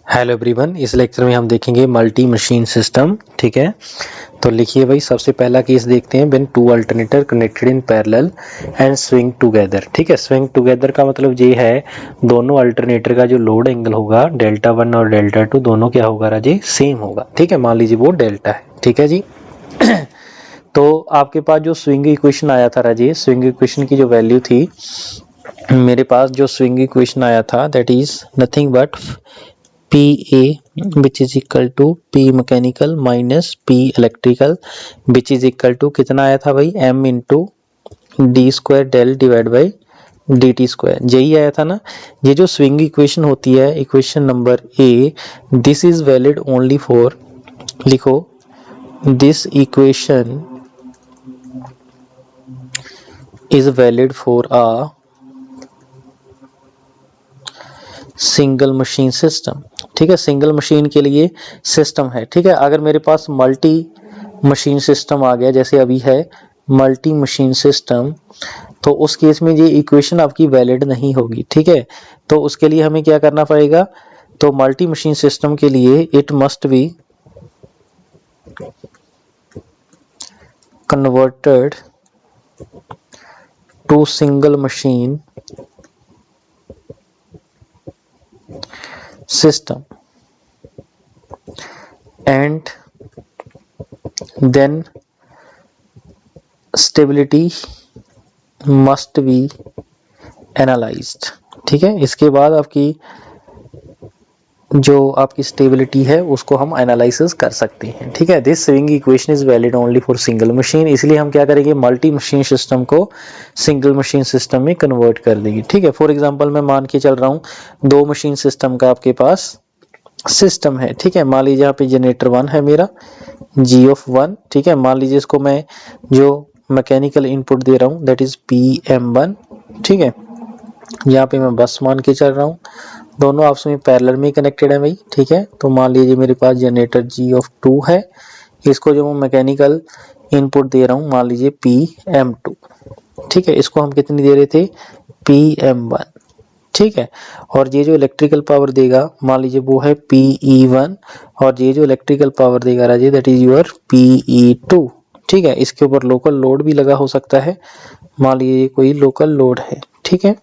Hello everyone, इस lecture में हम देखेंगे मल्टी मशीन सिस्टम। ठीक है, तो लिखिए भाई, सबसे पहला केस देखते हैं। When two alternator connected in parallel and swing together. ठीक है, स्विंग टुगेदर का मतलब ये है दोनों अल्टरनेटर का जो लोड एंगल होगा डेल्टा 1 और डेल्टा 2 दोनों क्या होगा राजी, सेम होगा। ठीक है, मान लीजिए वो डेल्टा है। ठीक है जी। तो आपके पास जो स्विंग इक्वेशन आया था राजी, स्विंग इक्वेशन की जो वैल्यू थी, मेरे पास जो स्विंग इक्वेशन आया था that is nothing but PA which is equal to P mechanical minus P electrical which is equal to कितना आया था भाई, M into D square del divide by dt square, यही आया था ना। ये जो स्विंग इक्वेशन होती है, equation number A, this is valid only for, लिखो, this equation is valid for a single machine system. ठीक है, सिंगल मशीन के लिए सिस्टम है। ठीक है, अगर मेरे पास मल्टी मशीन सिस्टम आ गया, जैसे अभी है मल्टी मशीन सिस्टम, तो उस केस में ये इक्वेशन आपकी वैलिड नहीं होगी। ठीक है, तो उसके लिए हमें क्या करना पड़ेगा, तो मल्टी मशीन सिस्टम के लिए it must be converted to single machine system and then stability must be analyzed। ठीक है, इसके बाद आपकी जो आपकी स्टेबिलिटी है उसको हम एनालिसिस कर सकते हैं। ठीक है, this swing equation is valid only for single machine, इसलिए हम क्या करेंगे, मल्टी मशीन सिस्टम को सिंगल मशीन सिस्टम में कन्वर्ट कर देंगे। ठीक है, फॉर एग्जांपल मैं मान के चल रहा हूँ दो मशीन सिस्टम का आपके पास सिस्टम है। ठीक है, मान लीजिए यहाँ पे जनरेटर 1 है मेरा, G ऑफ 1। ठीक है, मान लीजिए इसको मैं जो मैकेनिकल इनपुट दे रहा हूँ दैट इज PM1। ठीक है, यहाँ पे मैं बस मान के चल रहा हूँ, दोनों आपस में पैरेलल में कनेक्टेड है भाई। ठीक है, तो मान लीजिए मेरे पास जनरेटर G ऑफ 2 है, इसको जो मैं मैकेनिकल इनपुट दे रहा हूँ मान लीजिए PM2। ठीक है, इसको हम कितनी दे रहे थे, PM1। ठीक है, और ये जो इलेक्ट्रिकल पावर देगा मान लीजिए वो है PE1, और ये जो इलेक्ट्रिकल पावर देगा राजे दैट इज योर PE2। ठीक है, इसके ऊपर लोकल लोड भी लगा हो सकता है, मान लीजिए कोई लोकल लोड है। ठीक है,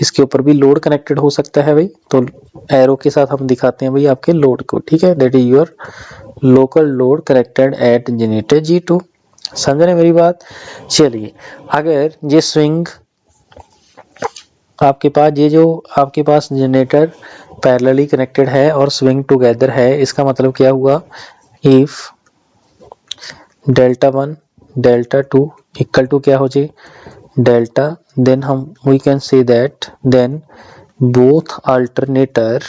इसके ऊपर भी लोड कनेक्टेड हो सकता है भाई, तो एरो के साथ हम दिखाते हैं भाई आपके लोड को। ठीक है, that is your local load connected eight generator G2। समझ रहे मेरी बात। चलिए, अगर ये स्विंग आपके पास, ये जो आपके पास जनरेटर पैरेलली कनेक्टेड है और स्विंग टुगेदर है, इसका मतलब क्या हुआ, if delta 1 delta 2 equal to क्या हो जाए, डेल्टा, देन हम we can say that then both alternator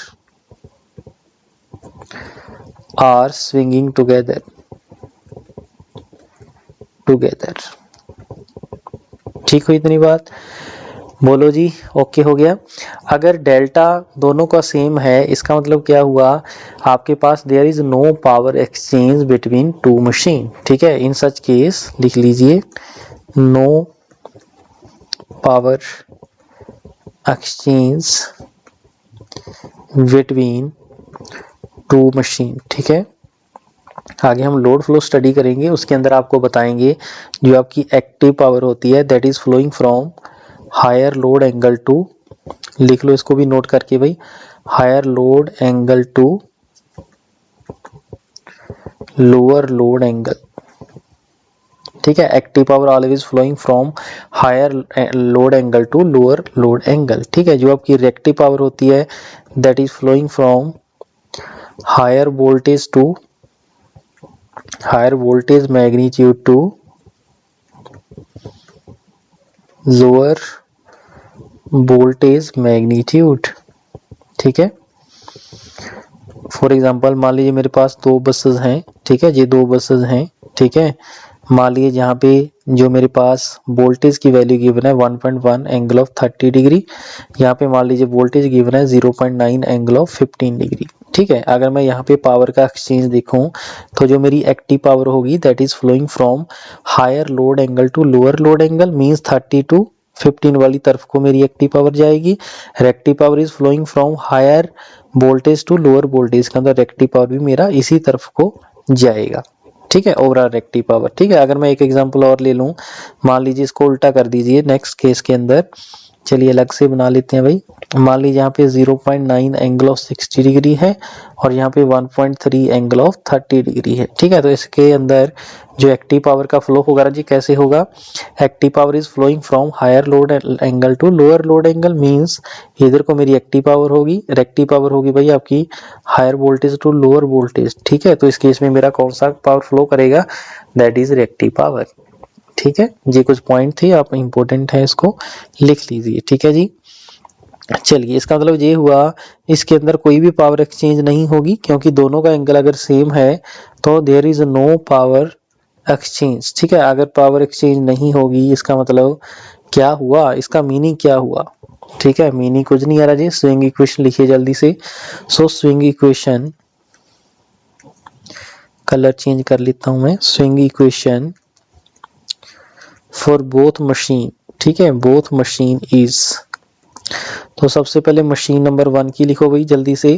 are swinging together. ठीक हुई इतनी बात, बोलो जी, ओके हो गया। अगर डेल्टा दोनों का सेम है, इसका मतलब क्या हुआ, आपके पास there is no power exchange between two machine. ठीक है, इन सच केस लिख लीजिए, no power exchange between two machine. ठीक है, आगे हम लोड फ्लो स्टडी करेंगे, उसके अंदर आपको बताएंगे जो आपकी एक्टिव पावर होती है that is flowing from higher load angle to, लिख लो इसको भी नोट करके भाई, higher load angle to lower load angle. ठीक है, active power always flowing from higher load angle to lower load angle. ठीक है, जो आपकी रिएक्टिव पावर होती है that is flowing from higher voltage to higher voltage magnitude to lower voltage magnitude. ठीक है, फॉर एग्जांपल मान लीजिए मेरे पास दो बसेस हैं। ठीक है, ये दो बसेस हैं। ठीक है, मान लीजिए यहाँ पे जो मेरे पास वोल्टेज की वैल्यू गिवन है 1.1 एंगल ऑफ 30 डिग्री, यहाँ पे मान लीजिए वोल्टेज गिवन है 0.9 एंगल ऑफ 15 डिग्री। ठीक है, अगर मैं यहाँ पे पावर का एक्सचेंज देखूं तो जो मेरी एक्टिव पावर होगी that is flowing from higher load angle to lower load angle, means 30 to 15 वाली तरफ को मेरी एक्टिव पावर जाएगी। Reactive power is flowing from higher voltage to lower voltage, का मतलब रिएक्टिव पावर भी मेरा इसी तरफ को जाएगा। ठीक है, ओवरऑल रिएक्टिव पावर। ठीक है, अगर मैं एक एग्जांपल और ले लूं, मान लीजिए इसको उल्टा कर दीजिए नेक्स्ट केस के अंदर। चलिए अलग से बना लेते हैं भाई। मान लीजिए यहाँ पे 0.9 एंगल ऑफ 60 डिग्री है और यहाँ पे 1.3 एंगल ऑफ 30 डिग्री है। ठीक है, तो इसके अंदर जो एक्टिव पावर का फ्लो होगा जी कैसे होगा, active power is flowing from higher load angle to lower load angle, means इधर को मेरी एक्टिव पावर होगी, रिएक्टिव पावर होगी भाई आपकी higher voltage to lower voltage. ठीक है, तो इस केस में मेरा कौन सा पावर फ्लो करेगा, दैट इज रिएक्टिव पावर। ठीक है, ये कुछ पॉइंट थे, आप इंपॉर्टेंट है इसको लिख लीजिए। ठीक है जी, चलिए इसका मतलब ये हुआ इसके अंदर कोई भी पावर एक्सचेंज नहीं होगी, क्योंकि दोनों का एंगल अगर सेम है तो there is no power exchange. ठीक है, अगर पावर एक्सचेंज नहीं होगी इसका मतलब क्या हुआ, इसका मीनिंग क्या हुआ। ठीक है, मीनिंग कुछ नहीं आ रहा जी। स्विंग इक्वेशन लिखिए जल्दी से। सो स्विंग इक्वेशन, कलर चेंज कर लेता हूं मैं। Swing equation for both machine, ठीक है, बोथ मशीन इज, तो सबसे पहले मशीन नंबर 1 की लिखो भाई जल्दी से।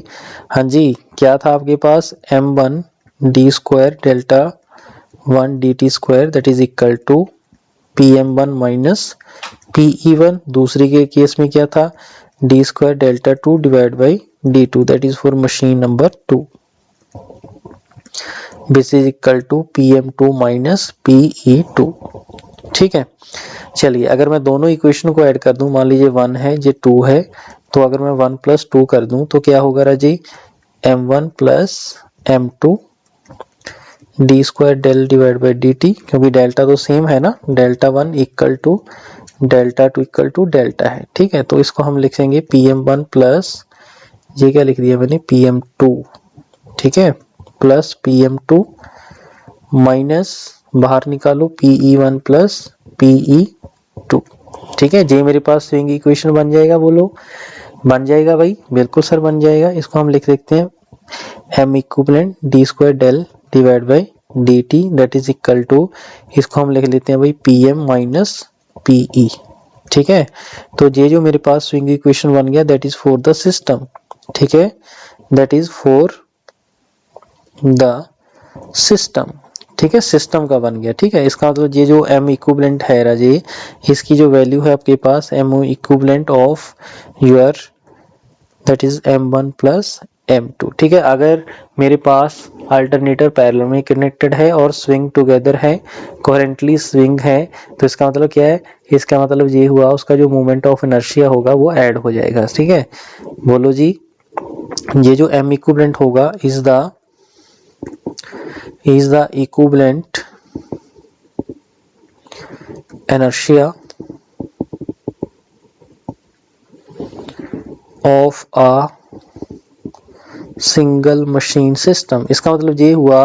हाँ जी, क्या था आपके पास, m1 d square delta 1 dt square that is equal to pm1 minus pe1। दूसरी के केस में क्या था, d square delta 2 divide by d2 that is for machine number 2, this is equal to pm2 minus pe2। ठीक है, चलिए अगर मैं दोनों इक्वेशन को ऐड कर दूं, मान लीजिए 1 है ये 2 है, तो अगर मैं 1 प्लस 2 कर दूं तो क्या होगा Raji, m1 plus m2 D square del divide by D T, क्योंकि डेल्टा तो सेम है ना, delta 1 equal to delta 2 equal to delta है। ठीक है, तो इसको हम लिखेंगे pm1 प्लस, ये क्या लिख दिया मैंने, pm2। ठीक है, प्लस pm2 माइनस बाहर निकालो pe1 प्लस pe2। ठीक है, जे मेरे पास स्विंग इक्वेशन बन जाएगा, बोलो बन जाएगा भाई, बिल्कुल सर बन जाएगा। इसको हम लिख सकते हैं m equivalent D square del divide by D T that is equal to, इसको हम लिख लेते हैं भाई pm माइनस pe। ठीक है, तो ये जो मेरे पास स्विंग इक्वेशन बन गया that is for the system. ठीक है, that is for the system. ठीक है, सिस्टम का बन गया। ठीक है, इसका मतलब ये जो m इक्विवेलेंट है राजे, इसकी जो वैल्यू है आपके पास m equivalent of your that is m1 plus m2। ठीक है, अगर मेरे पास अल्टरनेटर पैरेलल में कनेक्टेड है और स्विंग टुगेदर है, कोहेरेंटली स्विंग है, तो इसका मतलब क्या है, इसका मतलब ये हुआ उसका जो मोमेंट ऑफ इनर्शिया होगा वो ऐड हो जाएगा। ठीक है, बोलो जी, ये जो m इक्विवेलेंट होगा is the equivalent inertia of a single machine system। इसका मतलब ये हुआ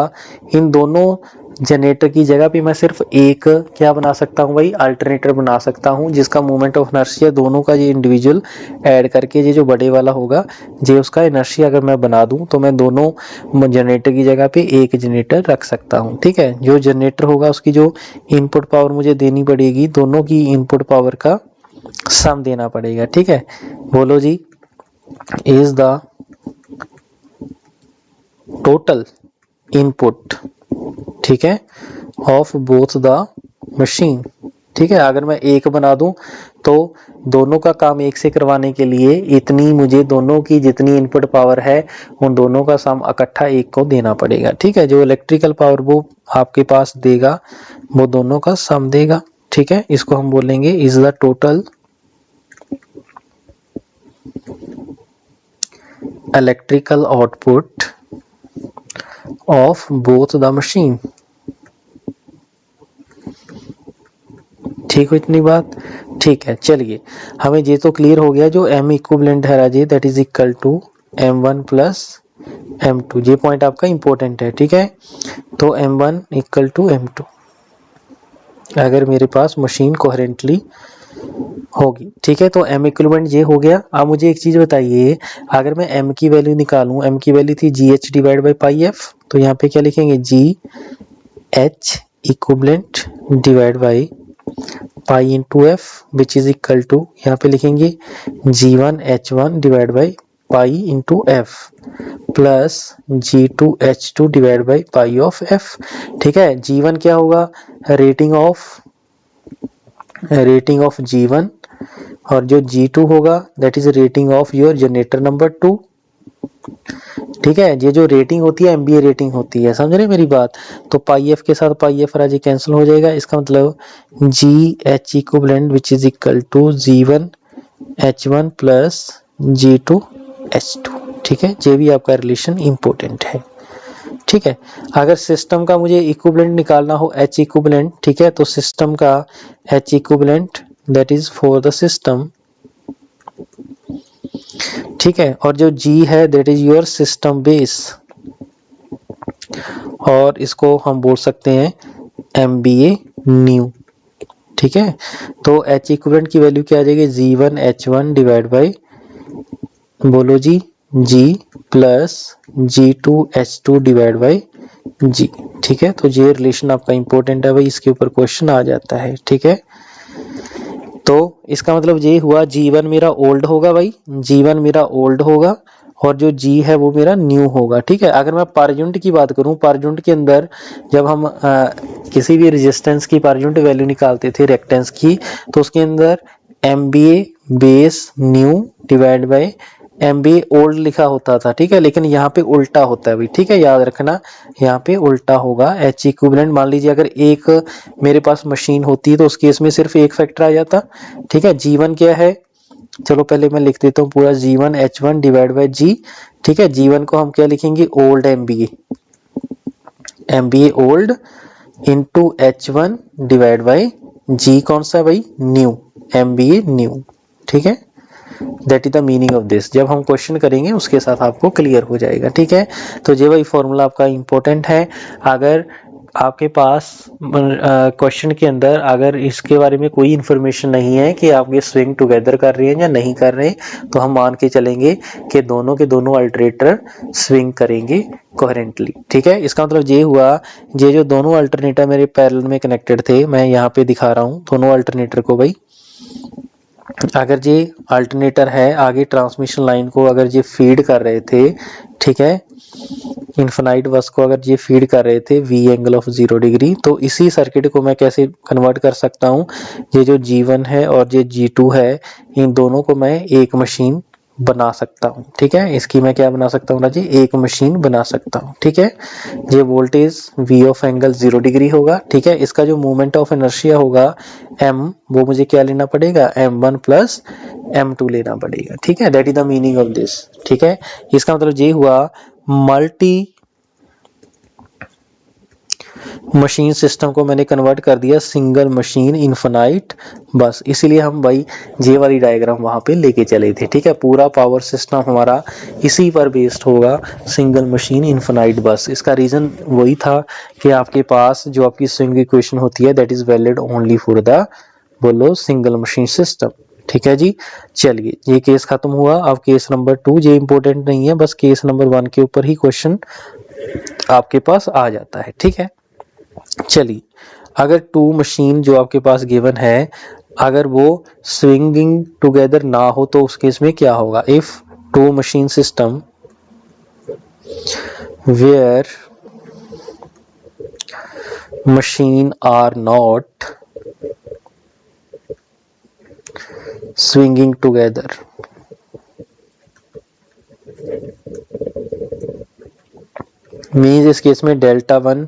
इन दोनों जनरेटर की जगह पे मैं सिर्फ एक क्या बना सकता हूँ भाई, अल्टरनेटर बना सकता हूँ, जिसका मोमेंट ऑफ इनर्शिया दोनों का ये इंडिविजुअल ऐड करके ये जो बड़े वाला होगा ये उसका इनर्शिया अगर मैं बना दूं तो मैं दोनों जनरेटर की जगह पे एक जनरेटर रख सकता हूँ। ठीक है, जो जनरेटर होगा उसकी जो इनपुट पावर मुझे देनी पड़ेगी, दोनों की इनपुट पावर का सम देना पड़ेगा। ठीक है, बोलो जी, इज द टोटल इनपुट, ठीक है, ऑफ बोथ द मशीन। ठीक है, अगर मैं एक बना दूं तो दोनों का काम एक से करवाने के लिए इतनी मुझे दोनों की जितनी इनपुट पावर है उन दोनों का सम इकट्ठा एक को देना पड़ेगा। ठीक है, जो इलेक्ट्रिकल पावर वो आपके पास देगा वो दोनों का सम देगा। ठीक है, इसको हम बोलेंगे is the total electrical output of both the machine. ठीक हो इतनी बात, ठीक है। चलिए हमें ये तो क्लियर हो गया, जो m इक्विवेलेंट है राजे that is equal to m1 plus m2, ये पॉइंट आपका इंपॉर्टेंट है। ठीक है, तो m1 इक्वल टू m2 अगर मेरे पास मशीन कोहेरेंटली होगी। ठीक है, तो m इक्विवेलेंट ये हो गया। अब मुझे एक चीज बताइए, अगर मैं m की वैल्यू निकालूं, m की वैल्यू थी gh divide by pi f, तो यहाँ पे क्या लिखेंगे, g h equivalent divide by pi into F which is equal to, यहाँ पे लिखेंगे G1H1 divide by pi into F plus G2H2 divide by pi of F. ठीक है, G1 क्या होगा, रेटिंग ऑफ G1, और जो G2 होगा that is rating of your generator number 2। ठीक है, ये जो रेटिंग होती है एमबीए रेटिंग होती है, समझ रहे मेरी बात। तो पाई एफ के साथ पाई एफ राजी कैंसिल हो जाएगा, इसका मतलब GH equivalent which is equal to G1H1 plus G2H2। ठीक है, ये भी आपका रिलेशन इंपॉर्टेंट है। ठीक है, अगर सिस्टम का मुझे इक्विवेलेंट निकालना हो H इक्विवेलेंट, ठीक है, तो सिस्टम का H equivalent that is for the system. ठीक है, और जो G है that is your system base, और इसको हम बोल सकते हैं MBA न्यू। ठीक है, तो H इक्विवेलेंट की वैल्यू क्या आ जाएगी, G1H1 डिवाइड बाई, बोलो जी, G plus G2H2 divide by G। ठीक है, तो ये रिलेशन आपका इंपॉर्टेंट है भाई, इसके ऊपर क्वेश्चन आ जाता है। ठीक है, तो इसका मतलब ये हुआ G1 मेरा ओल्ड होगा भाई, G1 मेरा ओल्ड होगा, और जो G है वो मेरा न्यू होगा। ठीक है, अगर मैं पर यूनिट की बात करूं, पर यूनिट के अंदर जब हम किसी भी रेजिस्टेंस की पर यूनिट वैल्यू निकालते थे रिएक्टेंस की, तो उसके अंदर MBA base nu divide by MBA old लिखा होता था। ठीक है, लेकिन यहाँ पे उल्टा होता है भाई। ठीक है, याद रखना, यहाँ पे उल्टा होगा। H इक्विवेलेंट, मान लीजिए अगर एक मेरे पास मशीन होती है तो उस केस में सिर्फ एक फैक्टर आ जाता। ठीक है, G1 क्या है, चलो पहले मैं लिख देता हूँ पूरा, G1H1 डिवाइड बाय G। ठीक है, G1 को हम क्या लिखेंगे, old MBA old into H1 divide by G कौन सा भाई, न्यू, MBA न्यू। ठीक है, that is the meaning of this. जब हम क्वेश्चन करेंगे उसके साथ आपको क्लियर हो जाएगा। ठीक है, तो ये भाई फॉर्मूला आपका इंपॉर्टेंट है। अगर आपके पास क्वेश्चन के अंदर अगर इसके बारे में कोई इंफॉर्मेशन नहीं है कि आप ये स्विंग टुगेदर कर रहे हैं या नहीं कर रहे हैं, तो हम मान के चलेंगे कि दोनों के दोनों अल्टरनेटर स्विंग करेंगे कोहेरेंटली। ठीक है, इसका मतलब ये हुआ, ये जो दोनों अल्टरनेटर मेरे पैरेलल में कनेक्टेड थे, मैं यहाँ पे दिखा रहा हूँ दोनों अल्टरनेटर को भाई। अगर ये अल्टरनेटर है, आगे ट्रांसमिशन लाइन को अगर ये फीड कर रहे थे, ठीक है, इनफिनाइट बस को अगर ये फीड कर रहे थे V एंगल ऑफ 0 डिग्री, तो इसी सर्किट को मैं कैसे कन्वर्ट कर सकता हूँ, ये जो G1 है और ये G2 है, इन दोनों को मैं एक मशीन बना सकता हूँ। ठीक है, इसकी मैं क्या बना सकता हूँ ना जी, एक मशीन बना सकता हूँ। ठीक है, ये voltage V of angle 0 degree होगा। ठीक है, इसका जो मूवमेंट ऑफ इनर्शिया होगा M, वो मुझे क्या लेना पड़ेगा, M1 प्लस M2 लेना पड़ेगा। ठीक है, that is the meaning of this. ठीक है, इसका मतलब ये हुआ मल्टी मशीन सिस्टम को मैंने कन्वर्ट कर दिया सिंगल मशीन इनफिनाइट बस, इसीलिए हम भाई जे वाली डायग्राम वहां पे लेके चले थे। ठीक है, पूरा पावर सिस्टम हमारा इसी पर बेस्ड होगा, सिंगल मशीन इनफिनाइट बस। इसका रीजन वही था कि आपके पास जो आपकी स्विंग इक्वेशन होती है that is valid only for the, बोलो, सिंगल मशीन सिस्टम। ठीक है जी, चलिए ये केस खत्म हुआ। अब केस नंबर 2, ये इंपॉर्टेंट नहीं है, बस केस नंबर 1 के ऊपर ही क्वेश्चन आपके पास आ जाता है। ठीक है, चलिए अगर 2 मशीन जो आपके पास गिवन है, अगर वो स्विंगिंग टुगेदर ना हो तो उस केस में क्या होगा, इफ 2 machine system where machine are not swinging together, means इस केस में डेल्टा 1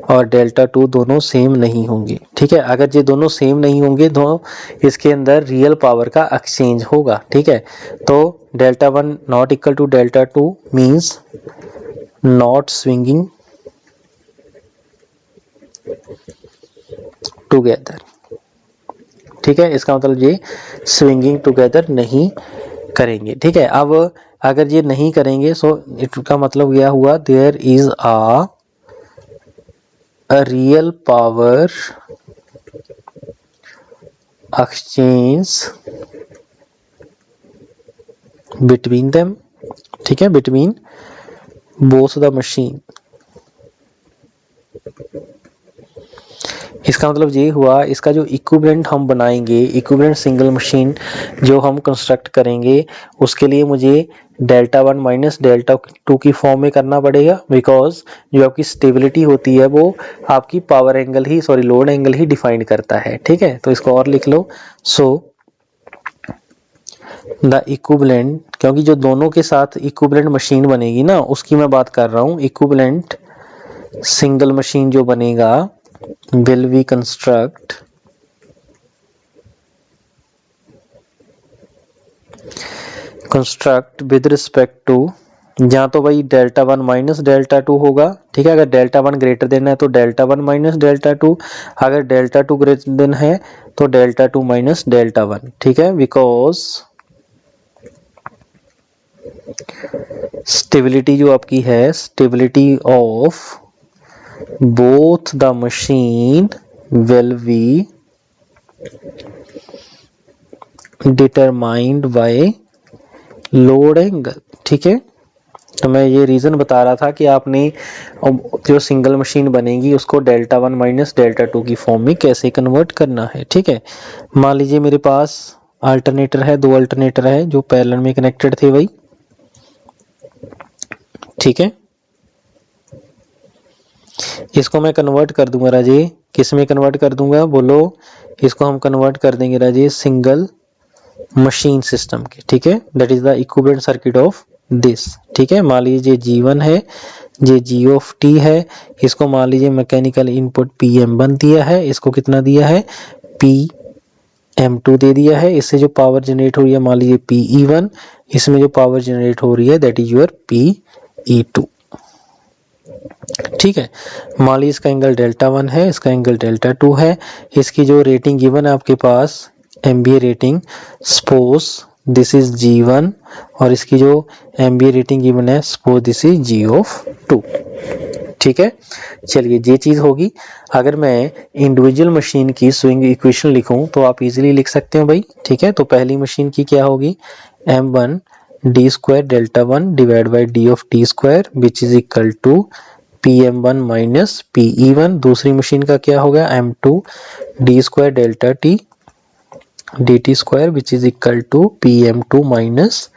और डेल्टा 2 दोनों सेम नहीं होंगे। ठीक है, अगर ये दोनों सेम नहीं होंगे तो इसके अंदर रियल पावर का एक्सचेंज होगा। ठीक है, तो delta 1 not equal to delta 2 means not swinging together. ठीक है, इसका मतलब ये स्विंगिंग टुगेदर नहीं करेंगे। ठीक है, अब अगर ये नहीं करेंगे सो इसका मतलब यह हुआ there is a real power exchange between them. ठीक है, बिटवीन बोथ द मशीन इसका मतलब ये हुआ, इसका जो इक्विवेलेंट हम बनाएंगे, इक्विवेलेंट सिंगल मशीन जो हम कंस्ट्रक्ट करेंगे, उसके लिए मुझे डेल्टा 1 माइनस डेल्टा 2 की फॉर्म में करना पड़ेगा, बिकॉज जो आपकी स्टेबिलिटी होती है वो आपकी पावर एंगल ही, सॉरी लोड एंगल ही डिफाइन करता है। ठीक है, तो इसको और लिख लो। सो द इक्विवेलेंट, क्योंकि जो दोनों के साथ इक्विवेलेंट मशीन बनेगी ना, उसकी मैं बात कर रहा हूं। इक्विवेलेंट सिंगल मशीन जो बनेगा, will we construct with respect to, जहां तो भाई डेल्टा 1 माइनस डेल्टा 2 होगा। ठीक है, अगर डेल्टा 1 ग्रेटर देन है तो डेल्टा 1 माइनस डेल्टा 2, अगर डेल्टा 2 ग्रेटर देन है तो डेल्टा 2 माइनस डेल्टा 1। ठीक है, बिकॉज स्टेबिलिटी जो आपकी है, stability of both the machine will be determined by load angle। ठीक है, तो मैं ये रीजन बता रहा था कि आपने जो सिंगल मशीन बनेगी उसको डेल्टा 1 माइनस डेल्टा 2 की फॉर्म में कैसे कन्वर्ट करना है। ठीक है, मान लीजिए मेरे पास अल्टरनेटर है, दो अल्टरनेटर है जो पैरेलल में कनेक्टेड थे भाई। ठीक है, इसको मैं कन्वर्ट कर दूंगा राजे, किस में कन्वर्ट कर दूंगा बोलो? इसको हम कन्वर्ट कर देंगे राजे सिंगल मशीन सिस्टम के। ठीक है, that is the equivalent circuit of this. ठीक है, मान लीजिए G1 है, ये G ऑफ T है, इसको मान लीजिए मैकेनिकल इनपुट PM1 दिया है, इसको कितना दिया है PM2 दे दिया है। इससे जो पावर जनरेट हो रही है मान लीजिए PE1, इसमें जो पावर जनरेट हो रही है दैट इज योर PE2। ठीक है, मान लीजिए इसका एंगल डेल्टा 1 है, इसका एंगल डेल्टा 2 है। इसकी जो रेटिंग गिवन है आपके पास MVA rating, suppose this is G1 और इसकी जो MVA रेटिंग गिवन है suppose this is G of 2। ठीक है, चलिए ये चीज होगी। अगर मैं इंडिविजुअल मशीन की स्विंग इक्वेशन लिखूं तो आप इजीली लिख सकते हो भाई। ठीक है, तो पहली मशीन की क्या होगी, M1 D square delta 1 divide by D of T square which is equal to PM1 minus PE1। दूसरी मशीन का क्या होगा, M2 D square delta T dt square which is equal to PM2 minus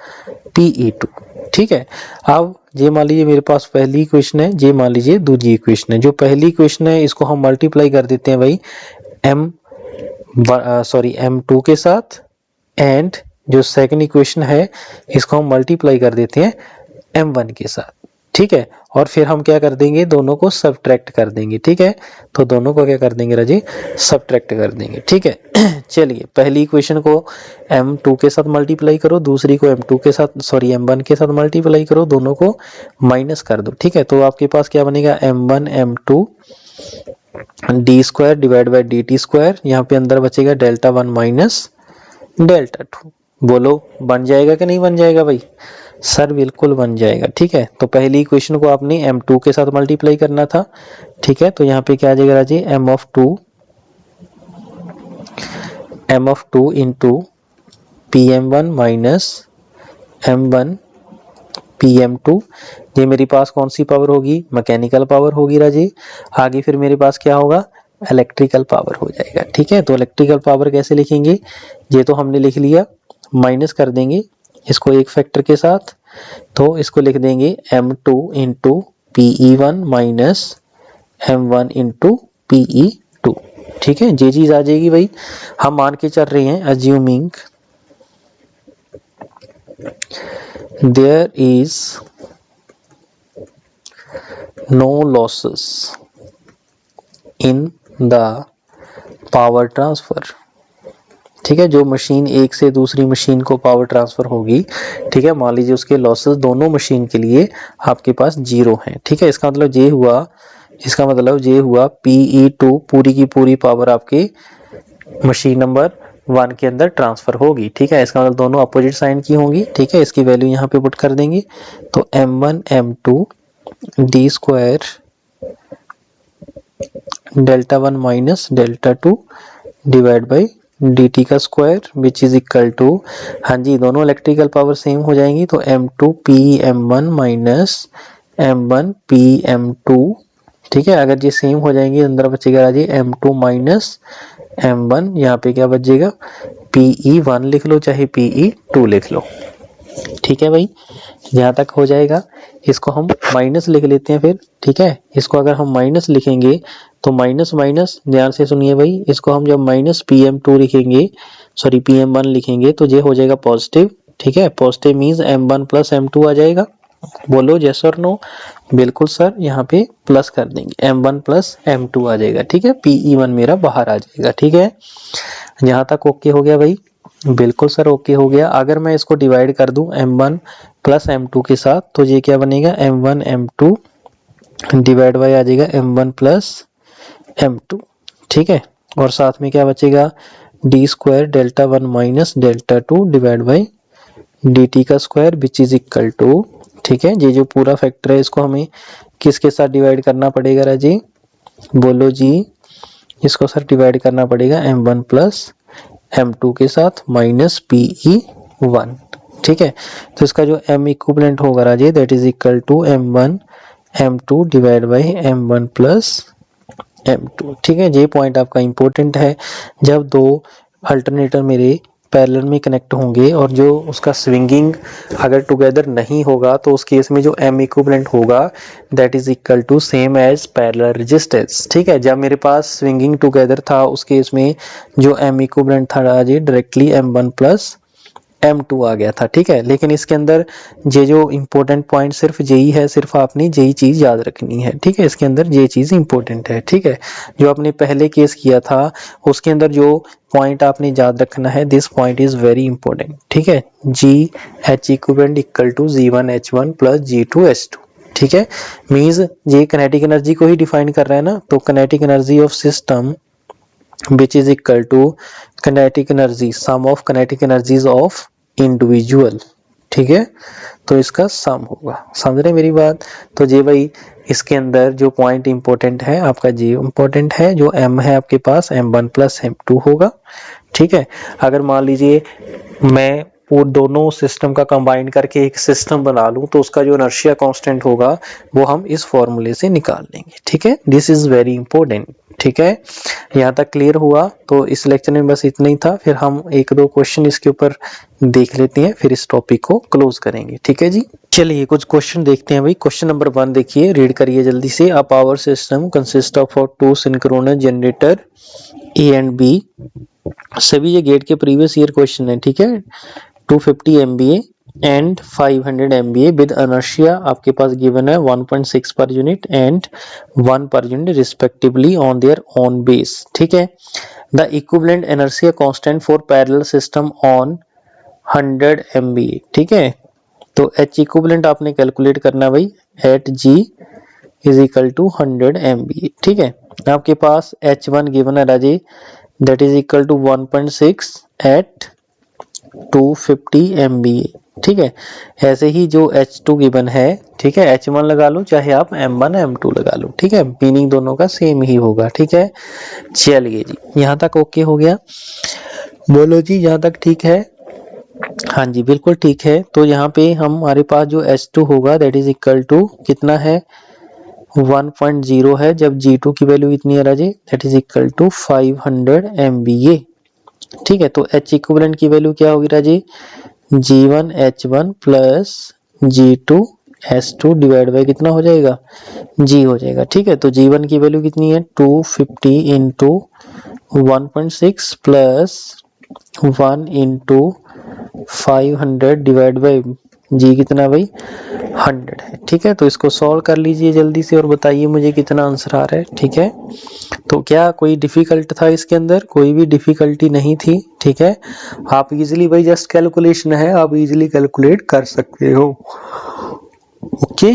PE2। ठीक है, अब ये मान लीजिए मेरे पास पहली इक्वेशन है, ये मान लीजिए दूसरी इक्वेशन है। जो पहली इक्वेशन है इसको हम मल्टीप्लाई कर देते हैं भाई M2 के साथ, एंड जो सेकंड इक्वेशन है इसको हम मल्टीप्लाई कर देते हैं M1 के साथ। ठीक है, और फिर हम क्या कर देंगे, दोनों को सब्ट्रैक्ट कर देंगे। ठीक है, तो दोनों को क्या कर देंगे राजी, सब्ट्रैक्ट कर देंगे। ठीक है, चलिए पहली इक्वेशन को M2 के साथ मल्टीप्लाई करो, दूसरी को M2 के साथ M1 के साथ मल्टीप्लाई करो, दोनों को माइनस कर दो। ठीक है, तो आपके पास क्या बनेगा, M1 M2 D square divide by DT square, यहाँ पे अंदर बचेगा डेल्टा 1 माइनस डेल्टा 2। बोलो बन जाएगा कि नहीं बन जाएगा भाई? सर बिल्कुल बन जाएगा। ठीक है, तो पहली इक्वेशन को आपने M2 के साथ मल्टीप्लाई करना था। ठीक है, तो यहाँ पे क्या आ जाएगा राजी, M of 2 into PM1 minus M1 PM2। ये मेरे पास कौन सी पावर होगी, मैकेनिकल पावर होगी राजी। आगे फिर मेरे पास क्या होगा, इलेक्ट्रिकल पावर हो जाएगा। ठीक है, तो इलेक्ट्रिकल पावर कैसे लिखेंगे, ये तो हमने लिख लिया, माइनस कर देंगे इसको एक फैक्टर के साथ, तो इसको लिख देंगे M2 into PE1 minus M1 into PE2। ठीक है, ये चीज आ जाएगी भाई। हम मान के चल रहे हैं assuming there is no losses in the power transfer. ठीक है, जो मशीन एक से दूसरी मशीन को पावर ट्रांसफर होगी, ठीक है, मान लीजिए उसके लॉसेस दोनों मशीन के लिए आपके पास 0 है। ठीक है, इसका मतलब ये हुआ PE2 पूरी की पूरी पावर आपके मशीन नंबर 1 के अंदर ट्रांसफर होगी। ठीक है, इसका मतलब दोनों अपोजिट साइन की होंगी। ठीक है, इसकी वैल्यू यहाँ पे पुट कर देंगे, तो M1 M2 D square delta 1 minus delta 2 divide by dt का square which is equal to, हाँ जी दोनों इलेक्ट्रिकल पावर सेम हो जाएंगी, तो M2 PM1 minus M1 PM2 ठीक है। अगर ये सेम हो जाएंगे अंदर बचेगा राजी M2 माइनस M1, यहाँ पे क्या बचेगा PE1 लिख लो चाहे PE2 लिख लो, ठीक है भाई। यहाँ तक हो जाएगा। इसको हम माइनस लिख लेते हैं फिर, ठीक है। इसको अगर हम माइनस लिखेंगे तो माइनस माइनस, ध्यान से सुनिए भाई, इसको हम जब माइनस PM2 लिखेंगे, सॉरी PM1 लिखेंगे तो ये हो जाएगा पॉजिटिव, ठीक है। Positive means M1 plus M2 आ जाएगा। बोलो यस और नो। बिल्कुल सर, यहाँ पे प्लस कर देंगे, M1 प्लस M2 आ जाएगा, ठीक है। PE1 मेरा बाहर आ जाएगा, ठीक है। यहाँ तक ओके हो गया भाई? बिल्कुल सर ओके हो गया। अगर मैं इसको डिवाइड कर दूं M1 प्लस M2 के साथ तो ये क्या बनेगा M1 M2 डिवाइड बाय आ जाएगा M1 प्लस M2, ठीक है। और साथ में क्या बचेगा d square delta 1 minus delta 2 divide by dt का square which is equal to, ठीक है। ये जो पूरा फैक्टर है इसको हमें किसके साथ डिवाइड करना पड़ेगा राजी? बोलो जी। इसको सर डिवाइड करना पड़ेगा M1 प्लस M2 के साथ माइनस PE1, ठीक है। तो इसका जो M इक्विवेलेंट होगा राजे that is equal to M1 M2 divide by M1 plus M2, ठीक है। ये पॉइंट आपका इंपॉर्टेंट है। जब दो अल्टरनेटर मेरे पैरेलल में कनेक्ट होंगे और जो उसका स्विंगिंग अगर टुगेदर नहीं होगा तो उस केस में जो M इक्विवेलेंट होगा that is equal to same as parallel resistance, ठीक है। जब मेरे पास स्विंगिंग टुगेदर था उस केस में जो M इक्विवेलेंट था राजे डायरेक्टली M1 प्लस M2 आ गया था, ठीक है। लेकिन इसके अंदर ये जो इंपॉर्टेंट पॉइंट सिर्फ यही है, सिर्फ आपने यही चीज याद रखनी है, ठीक है। इसके अंदर ये चीज इंपॉर्टेंट है, ठीक है। जो आपने पहले केस किया था उसके अंदर जो पॉइंट आपने याद रखना है, this point is very important, ठीक है। GH equivalent equal to G1H1 plus G2H2, ठीक है। मींस ये काइनेटिक एनर्जी को ही डिफाइन कर रहा है ना, तो kinetic energy of system which is equal to kinetic energy sum of kinetic energies of individual, ठीक है। तो इसका सम होगा, समझ रहे मेरी बात? तो ये भाई इसके अंदर जो पॉइंट इंपॉर्टेंट है आपका जी इंपॉर्टेंट है, जो M है आपके पास M1 प्लस M2 होगा, ठीक है। अगर मान लीजिए मैं वो दोनों सिस्टम का कंबाइन करके एक सिस्टम बना लूं तो उसका जो इनर्शिया कांस्टेंट होगा वो हम इस फॉर्मूले से निकाल लेंगे, ठीक है। दिस इज वेरी इंपॉर्टेंट, ठीक है। यहाँ तक क्लियर हुआ? तो इस लेक्चर में बस इतना ही था, फिर हम एक दो क्वेश्चन इसके ऊपर देख लेते हैं, फिर इस टॉपिक को क्लोज करेंगे, ठीक है जी। चलिए कुछ क्वेश्चन देखते हैं भाई। क्वेश्चन नंबर 1 देखिए, रीड करिए जल्दी से। A power system consist of 2 synchronous generator A and B। सभी ये गेट के प्रीवियस ईयर क्वेश्चन है, ठीक है। 250 MVA and 500 MVA with inertia आपके पास गिवन है 1.6 per unit and 1 per unit respectively on their own base, ठीक है। The equivalent inertia constant for parallel system on 100 MVA, ठीक है। तो H इक्विवेलेंट आपने कैलकुलेट करना भाई at G is equal to 100 MVA, ठीक है। आपके पास H1 गिवन है राजे that is equal to 1.6 at 250 MVA, ठीक है। ऐसे ही जो H2 गिवन है, ठीक है, H1 लगा लो चाहे आप M1 M2 लगा लो, ठीक है। मीनिंग दोनों का सेम ही होगा, ठीक है। चलिए जी, यहाँ तक ओके हो गया? बोलो जी, यहाँ तक ठीक है? हाँ जी बिल्कुल ठीक है। तो यहाँ पे हमारे पास जो H2 होगा दैट इज इक्वल टू कितना है 1.0 है, जब G2 की वैल्यू इतनी है राजे that is equal to 500 MVA, ठीक है। तो H इक्विवेलेंट की वैल्यू क्या होगी राजी G1H1 plus G2H2 divide by कितना हो जाएगा G हो जाएगा, ठीक है। तो G1 की वैल्यू कितनी है 250 into 1.6 plus 1 into 500 divide by G कितना भाई 100 है, ठीक है। तो इसको सॉल्व कर लीजिए जल्दी से और बताइए मुझे कितना आंसर आ रहा है, ठीक है। तो क्या कोई डिफिकल्ट था इसके अंदर? कोई भी डिफिकल्टी नहीं थी, ठीक है। आप इजीली भाई जस्ट कैलकुलेशन है, आप इजीली कैलकुलेट कर सकते हो, ओके।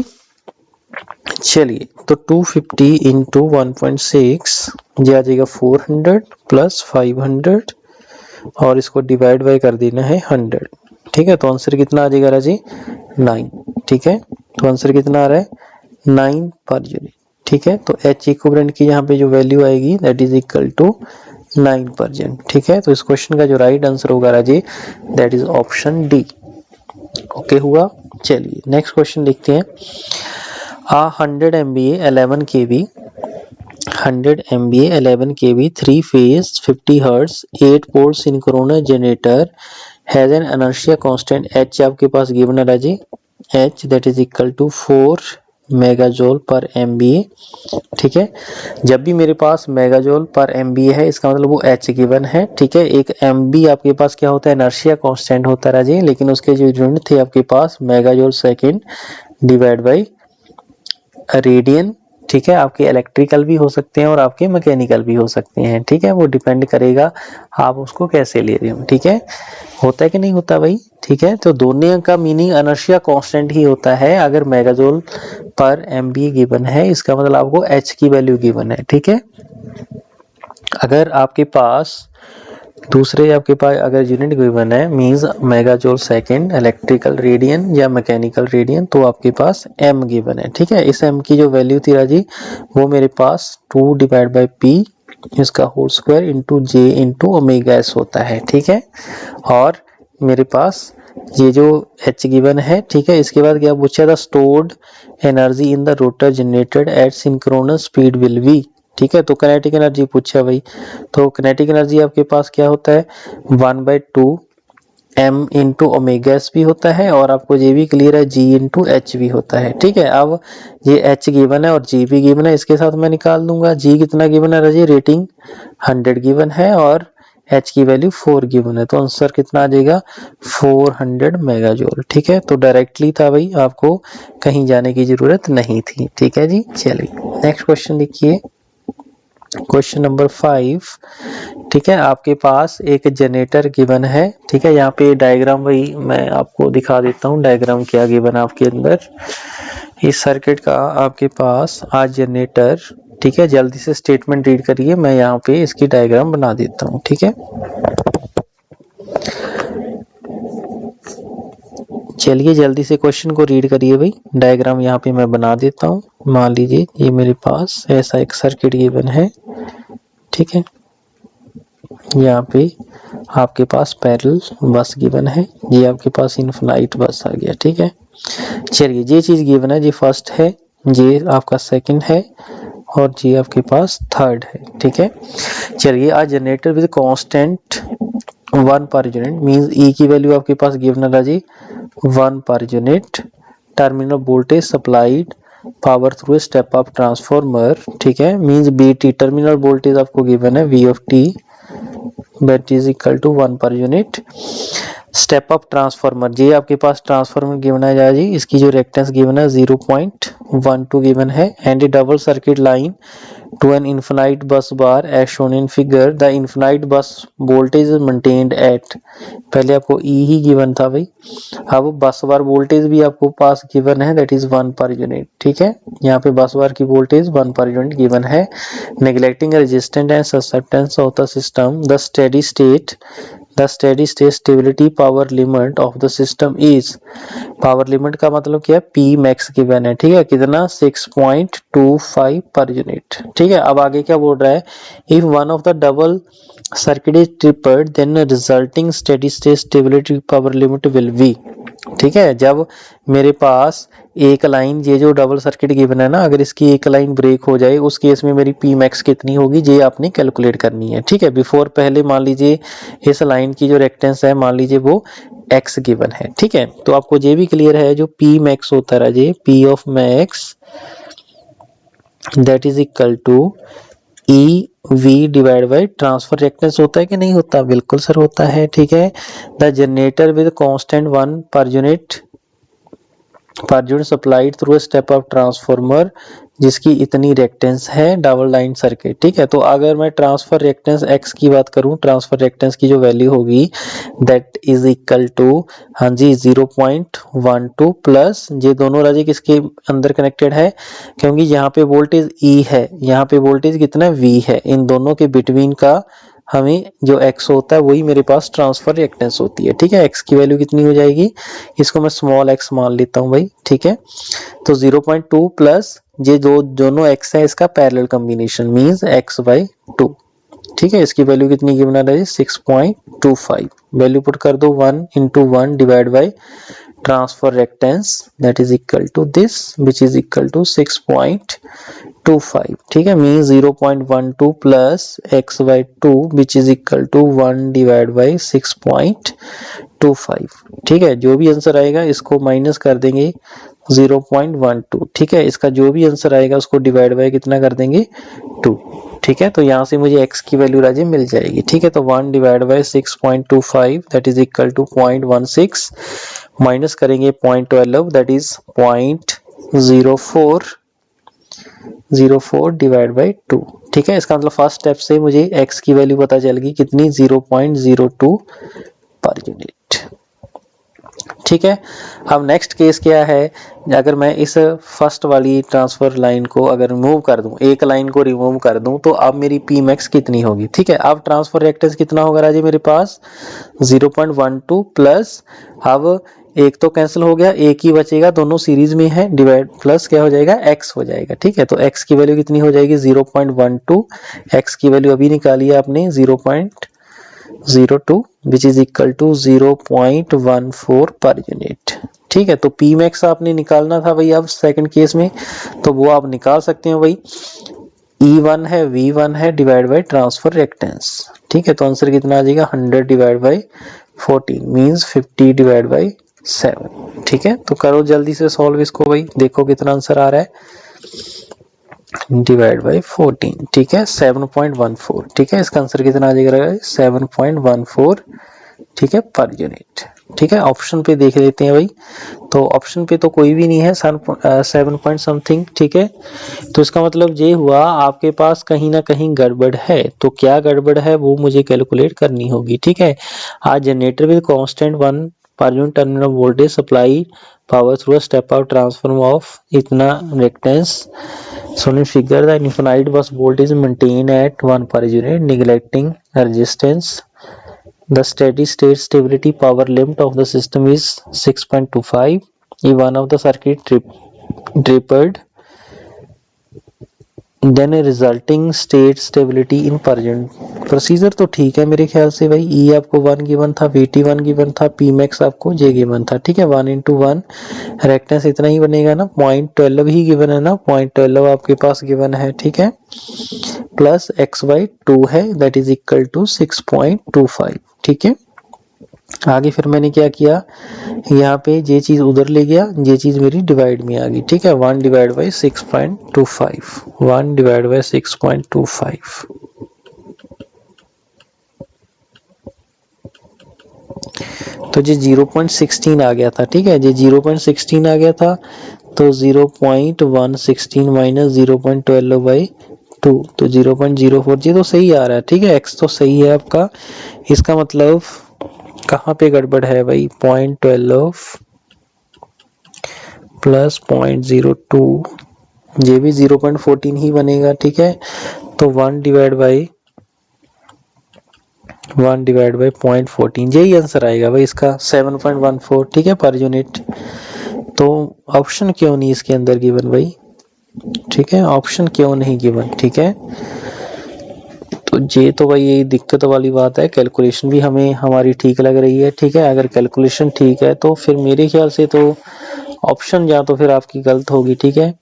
चलिए तो 250 इंटू 1.6 ये आ जाएगा 400 प्लस 500 और इसको डिवाइड बाय कर देना है 100, ठीक है। तो आंसर कितना आ जाएगा राजी 9, ठीक है। तो आंसर कितना आ रहा है 9 पर यूनिट, ठीक है। तो H इक्विवेलेंट की यहाँ पे जो वैल्यू आएगी that is equal to 9 per unit, ठीक है। तो इस क्वेश्चन का जो राइट आंसर होगा राजी that is option D, okay हुआ। चलिए नेक्स्ट क्वेश्चन देखते हैं। 100 MVA 11 kV 100 MVA 11 kV 3 phase 50 Hz 8 pole synchronous generator has an inertia constant H आपके पास given है जी, H that is equal to 4 मेगाजोल per MVA। ठीक है, जब भी मेरे पास मेगाजोल पर MVA है इसका मतलब वो H गिवन है। ठीक है, एक MB आपके पास क्या होता है, इनर्शिया कांस्टेंट होता है जी, लेकिन उसके जो यूनिट थे आपके पास मेगाजोल सेकंड डिवाइड बाय रेडियन। ठीक है, आपके इलेक्ट्रिकल भी हो सकते हैं और आपके मैकेनिकल भी हो सकते हैं। ठीक है, वो डिपेंड करेगा आप उसको कैसे ले रहे हो। ठीक है, होता है कि नहीं होता भाई। ठीक है, तो दोनों का मीनिंग इनर्शिया कांस्टेंट ही होता है। अगर मेगाजोल पर MVA गिवन है इसका मतलब आपको H की वैल्यू गिवन है। ठीक है, अगर आपके पास दूसरे आपके पास अगर यूनिट गिवन है मींस मेगाजोल सेकंड इलेक्ट्रिकल रेडियन या मैकेनिकल रेडियन, तो आपके पास M गिवन है। ठीक है, इस M की जो वैल्यू थी राजी वो मेरे पास 2 डिवाइड बाय P इसका whole square into J into omega S होता है। ठीक है, और मेरे पास ये जो H गिवन है। ठीक है, इसके बाद क्या पूछा था, stored energy in the rotor generated at synchronous speed will be. ठीक है, तो काइनेटिक एनर्जी पूछा भाई, तो काइनेटिक एनर्जी आपके पास क्या होता है 1/2 M इंटू ओमेगा S भी होता है, और आपको ये भी क्लियर है G इंटू H भी होता है। ठीक है, अब ये H गिवन है और G भी गिवन है, इसके साथ मैं निकाल दूंगा। G कितना गिवन है राजी, रेटिंग 100 गिवन है और H की वैल्यू 4 गिवन है, तो आंसर कितना आ जाएगा 400 मेगाजोल। ठीक है, तो डायरेक्टली था भाई, आपको कहीं जाने की जरूरत नहीं थी। ठीक है जी, चलिए नेक्स्ट क्वेश्चन देखिए, क्वेश्चन नंबर 5। ठीक है, आपके पास एक जनरेटर गिवन है। ठीक है, यहाँ पे डायग्राम भाई मैं आपको दिखा देता हूँ, डायग्राम क्या गिवन है आपके अंदर इस सर्किट का। आपके पास आज जनरेटर, ठीक है, जल्दी से स्टेटमेंट रीड करिए, मैं यहाँ पे इसकी डायग्राम बना देता हूँ। ठीक है, चलिए जल्दी से क्वेश्चन को रीड करिए भाई, डायग्राम यहाँ पे मैं बना देता हूँ। मान लीजिए ये मेरे पास ऐसा एक सर्किट गिवन है। ठीक है, यहाँ पे आपके पास पैरेलल बस गिवन है, ये आपके पास इनफिनाइट बस आ गया। ठीक है, चलिए ये चीज गिवन है, ये फर्स्ट है, ये आपका सेकंड है और ये आपके पास थर्ड है। ठीक है, चलिए आज generator with constant 1 per unit means E की वैल्यू आपके पास गिवन है जी 1 per unit, terminal voltage supplied power through step up transformer. ठीक है, मींस BT टर्मिनल वोल्टेज आपको गिवन है V of T that is equal to 1 per unit. Step up transformer, ये आपके पास transformer given है जी, इसकी जो रिएक्टेंस गिवन है 0.12 गिवन है, and double circuit line to an infinite bus bar as shown in figure, the infinite bus voltage is maintained at, पहले आपको E ही given था भाई, अब बस बार वोल्टेज भी आपको पास गिवन है दैट इज 1 पर यूनिट। ठीक है, यहाँ पे बस बार की वोल्टेज 1 पर यूनिट गिवन है। Neglecting resistance and susceptance of the system, the steady state stability power limit of the system is, power limit का मतलब क्या है P मैक्स गिवन है। ठीक है, कितना 6.25 पर यूनिट। ठीक है, अब आगे क्या बोल रहा है, if one of the double circuit is tripled then resulting steady state stability power limit will be. ठीक है, जब मेरे पास एक लाइन, ये जो डबल सर्किट गिवन है ना, अगर इसकी एक लाइन ब्रेक हो जाए उस केस में मेरी P मैक्स कितनी होगी ये आपने कैलकुलेट करनी है। ठीक है, बिफोर पहले मान लीजिए इस लाइन की जो रिएक्टेंस है मान लीजिए वो X गिवन है। ठीक है, तो आपको ये भी क्लियर है जो P मैक्स होता है ये P of max that is equal to EV divide by transfer reactance होता है कि नहीं होता, बिल्कुल सर होता है। ठीक है, the generator with constant 1 per unit supplied through a step up transformer जिसकी इतनी रिएक्टेंस है डबल लाइन सर्किट। ठीक है, तो अगर मैं ट्रांसफर रिएक्टेंस X की बात करूं, ट्रांसफर रिएक्टेंस की जो वैल्यू होगी दैट इज इक्वल टू, हाँ जी 0.12 प्लस, ये दोनों राजी किसके अंदर कनेक्टेड है, क्योंकि यहाँ पे वोल्टेज E है, यहाँ पे वोल्टेज कितना V है, इन दोनों के बिटवीन का हमें जो X होता है वही मेरे पास ट्रांसफर रिएक्टेंस होती है। ठीक है, X की वैल्यू कितनी हो जाएगी, इसको मैं स्मॉल x मान लेता हूं भाई। ठीक है, तो 0.2 प्लस ये दोनों x है, इसका पैरेलल कॉम्बिनेशन मींस x/2। ठीक है, इसकी वैल्यू कितनी गिवन है 6.25, वैल्यू पुट कर दो 1 into 1 divide by transfer reactance that is equal to this which is equal to 6.25 0.25, ठीक है, mean 0.12 plus x/2 which is equal to 1 divide by 6.25, ठीक है। जो भी आंसर आएगा इसको माइनस कर देंगे 0.12, ठीक है। इसका जो भी आंसर आएगा उसको डिवाइड बाय कितना कर देंगे 2, ठीक है। तो यहाँ से मुझे x की वैल्यू राजे मिल जाएगी, ठीक है। तो 1 divide by 6.25 that is equal to 0.16 minus करेंगे 0.12 दैट इज 0.04 डिवाइड बाई 2, ठीक है। इसका मतलब फर्स्ट स्टेप से मुझे x की वैल्यू पता चल गई कितनी 0.02 पर यूनिट, ठीक है। अब नेक्स्ट केस क्या है, अगर मैं इस फर्स्ट वाली ट्रांसफर लाइन को अगर रिमूव कर दूं, एक लाइन को रिमूव कर दूं, तो अब मेरी पी मैक्स कितनी होगी, ठीक है। अब ट्रांसफर रिएक्टेंस कितना होगा राजे मेरे पास 0.12 प्लस, अब एक तो कैंसिल हो गया, एक ही बचेगा, दोनों सीरीज में है, डिवाइड प्लस क्या हो जाएगा x हो जाएगा, ठीक है। तो x की वैल्यू कितनी हो जाएगी 0.12, x की वैल्यू अभी निकाली है आपने 0.02 विच is equal to 0.14 per unit, ठीक है। तो पी मैक्स आपने निकालना था भाई अब सेकंड केस में, तो वो आप निकाल सकते हैं भाई, E1 है V1 है डिवाइड बाय ट्रांसफर रिएक्टेंस, ठीक है। तो आंसर कितना आ जाएगा 100 divide by 14 means 50 divide by 7, ठीक है। तो करो जल्दी से सॉल्व इसको भाई, देखो कितना आंसर आ रहा है, डिवाइड बाय 14, ठीक है 7.14, ठीक है। इसका आंसर कितना आ जाएगा 7.14, ठीक है पर यूनिट, ठीक है। ऑप्शन पे देख लेते हैं भाई, तो ऑप्शन पे तो कोई भी नहीं है 7 पॉइंट समथिंग, ठीक है। तो इसका मतलब ये हुआ आपके पास कहीं ना कहीं गड़बड़ है, तो क्या गड़बड़ है वो मुझे कैलकुलेट करनी होगी, ठीक है। आज generator with constant 1 per unit terminal voltage supply power through a step out transform of इतना reactance, so in figure the infinite bus voltage is maintained at 1 per unit neglecting resistance. The steady state stability power limit of the system is 6.25. If one of the circuit tripped, then a resulting state stability in per unit. Procedure तो ठीक है मेरे ख्याल से भाई, E आपको 1 given था, VT 1 given था, P मैक्स आपको J गिवन था, ठीक है। 1 into 1 रिएक्टेंस इतना ही बनेगा ना, 0.12 ही गिवन है ना, 0.12 आपके पास गिवन है, ठीक है, प्लस x/2 है दैट इज इक्वल टू 6.25, ठीक है। आगे फिर मैंने क्या किया, यहाँ पे ये चीज उधर ले गया, ये चीज मेरी डिवाइड में आ गई, ठीक है। 1 डिवाइड बाई 6.25, 1 डिवाइड बाई 6.25, तो ये 0.16 आ गया था, ठीक है। ये 0.16 आ गया था, तो 0.116 माइनस 0.12 बाई 2, तो 0.04, ये तो सही आ रहा है, ठीक है। x तो सही है आपका, इसका मतलब कहाँ पे गड़बड़ है भाई, 0.12 प्लस 0.02, ये भी 0.14 ही बनेगा, ठीक है। तो 1 डिवाइड बाई 0.14, यही आंसर आएगा भाई इसका 7.14, ठीक है पर यूनिट। तो ऑप्शन क्यों नहीं इसके अंदर गिवन भाई, ठीक है, ऑप्शन क्यों नहीं गिवन, ठीक है। तो ये तो भाई यही दिक्कत वाली बात है, कैलकुलेशन भी हमें हमारी ठीक लग रही है, ठीक है। अगर कैलकुलेशन ठीक है तो फिर मेरे ख्याल से तो ऑप्शन या तो फिर आपकी गलत होगी, ठीक है।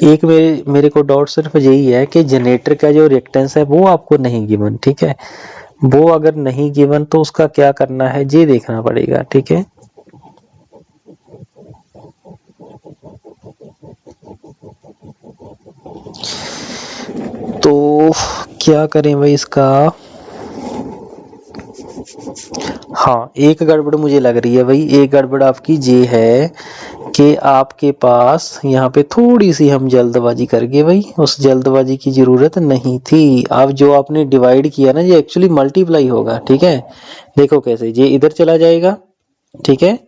एक मेरे को डाउट सिर्फ यही है कि जनरेटर का जो रिएक्टेंस है वो आपको नहीं गिवन, ठीक है। वो अगर नहीं गिवन तो उसका क्या करना है ये देखना पड़ेगा, ठीक है। तो क्या करें भाई इसका, हाँ एक गड़बड़ मुझे लग रही है भाई, एक गड़बड़ आपकी ये है कि आपके पास यहाँ पे थोड़ी सी हम जल्दबाजी कर गए भाई, उस जल्दबाजी की जरूरत नहीं थी। अब जो आपने डिवाइड किया ना ये एक्चुअली मल्टीप्लाई होगा, ठीक है। देखो कैसे, ये इधर चला जाएगा, ठीक है,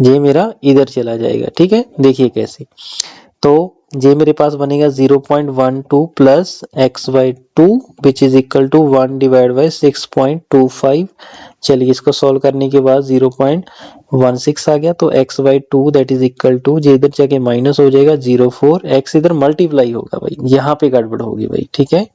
ये मेरा इधर चला जाएगा, ठीक है। देखिए कैसे, तो ये मेरे पास बनेगा 0.12 plus x/2 which is equal to 1 divide by 6.25। चलिए इसको सॉल्व करने के बाद 0.16 आ गया, तो x/2 that is equal to, ये इधर जाके माइनस हो जाएगा 0.4, x इधर मल्टीप्लाई होगा भाई, यहाँ पे गड़बड़ होगी भाई, ठीक है।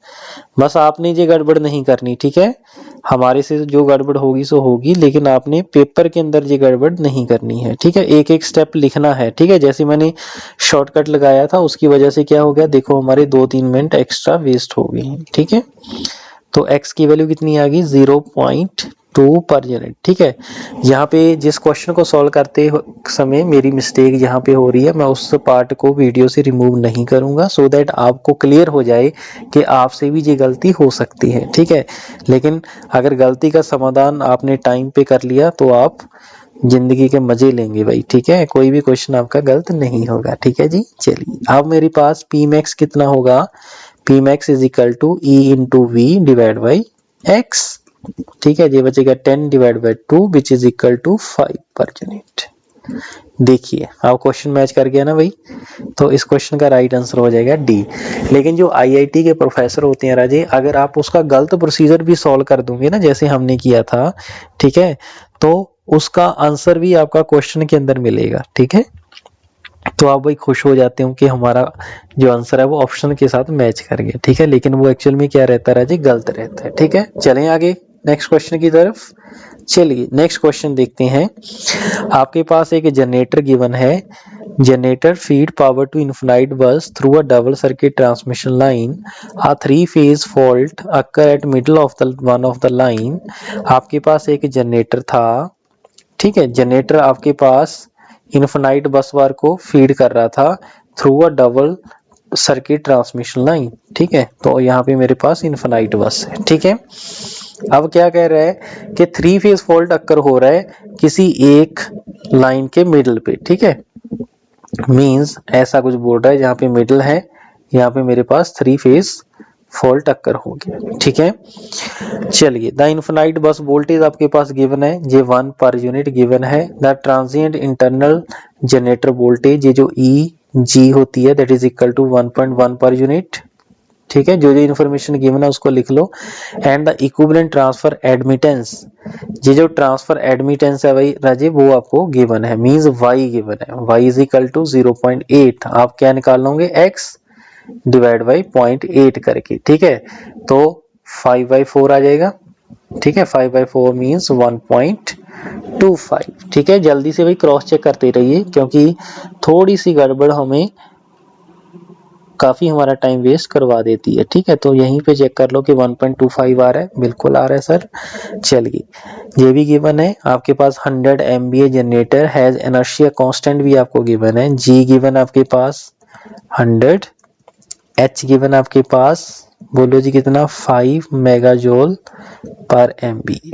बस आपने ये गड़बड़ नहीं करनी, ठीक है। हमारे से जो गड़बड़ होगी सो होगी, लेकिन आपने पेपर के अंदर ये गड़बड़ नहीं करनी है, ठीक है। एक एक स्टेप लिखना है, ठीक है। जैसे मैंने शॉर्टकट लगाया था उसकी वजह से क्या हो गया, देखो हमारे 2-3 मिनट एक्स्ट्रा वेस्ट हो गए हैं, ठीक है। तो x की वैल्यू कितनी आ गई 0.2 पर यूनिट, ठीक है। यहाँ पे जिस क्वेश्चन को सॉल्व करते समय मेरी मिस्टेक यहाँ पे हो रही है, मैं उस पार्ट को वीडियो से रिमूव नहीं करूंगा, सो दैट आपको क्लियर हो जाए कि आपसे भी ये गलती हो सकती है, ठीक है। लेकिन अगर गलती का समाधान आपने टाइम पे कर लिया तो आप जिंदगी के मजे लेंगे भाई, ठीक है। कोई भी क्वेश्चन आपका गलत नहीं होगा, ठीक है जी। चलिए अब मेरे पास पी मैक्स कितना होगा, P max is equal to E into V divide by X, ठीक है। ये बचेगा 10 divide by 2 which is equal to 5 per unit. देखिए अब क्वेश्चन मैच कर गया ना भाई, तो इस क्वेश्चन का राइट आंसर हो जाएगा डी। लेकिन जो आईआईटी के प्रोफेसर होते हैं राजे, अगर आप उसका गलत प्रोसीजर भी सॉल्व कर दोगे ना जैसे हमने किया था, ठीक है, तो उसका आंसर भी आपका क्वेश्चन के अंदर मिलेगा, ठीक है। तो आप भाई खुश हो जाते हो कि हमारा जो आंसर है वो ऑप्शन के साथ मैच कर गया, ठीक है। लेकिन वो एक्चुअल में क्या रहता है जी, गलत रहता है, ठीक है। चलें आगे नेक्स्ट क्वेश्चन की तरफ। चलिए नेक्स्ट क्वेश्चन देखते हैं। आपके पास एक जनरेटर गिवन है, generator feed power to infinite bus through a double circuit transmission line, a 3-phase fault occur at middle of the one of the line. आपके पास एक जनरेटर था, ठीक है। जनरेटर आपके पास इनफिनाइट बस बार को फीड कर रहा था through a double circuit transmission line, ठीक है। तो यहाँ पे मेरे पास इनफिनाइट बस है, ठीक है। अब क्या कह रहा है कि 3-phase फॉल्ट अक्कर हो रहा है किसी एक लाइन के मिडल पे, ठीक है। मींस ऐसा कुछ बोल रहा है जहाँ पे मिडल है, यहाँ पे मेरे पास 3-phase फॉल्ट अक्कर हो गया, ठीक है। चलिए द इनफिनाइट बस वोल्टेज आपके पास गिवन है, ये 1 पर यूनिट गिवन है। The transient internal generator voltage, ये जो ई जी होती है that is equal to 1.1 per unit, ठीक है। जो जो इन्फॉर्मेशन गिवन है उसको लिख लो। And the equivalent transfer admittance, ये जो ट्रांसफर एडमिटेंस है भाई राजे वो आपको गिवन है, मींस y गिवन है, y इज इक्वल टू 0.8। आप क्या निकाल लोगे x डिवाइड बाई 0.8 करके, ठीक है। तो 5/4 आ जाएगा, ठीक है। 5/4 मीन्स 1.25, ठीक है। जल्दी से भाई क्रॉस चेक करते रहिए क्योंकि थोड़ी सी गड़बड़ हमें काफी हमारा टाइम वेस्ट करवा देती है, ठीक है। तो यहीं पे चेक कर लो कि 1.25 आ रहा है, बिल्कुल आ रहा है सर। चलिए ये भी गिवन है आपके पास 100 MVA generator has inertia constant भी आपको गिवन है, जी गिवन आपके पास 100, एच गिवन आपके पास बोलो जी कितना 5 मेगाजोल पर MVA,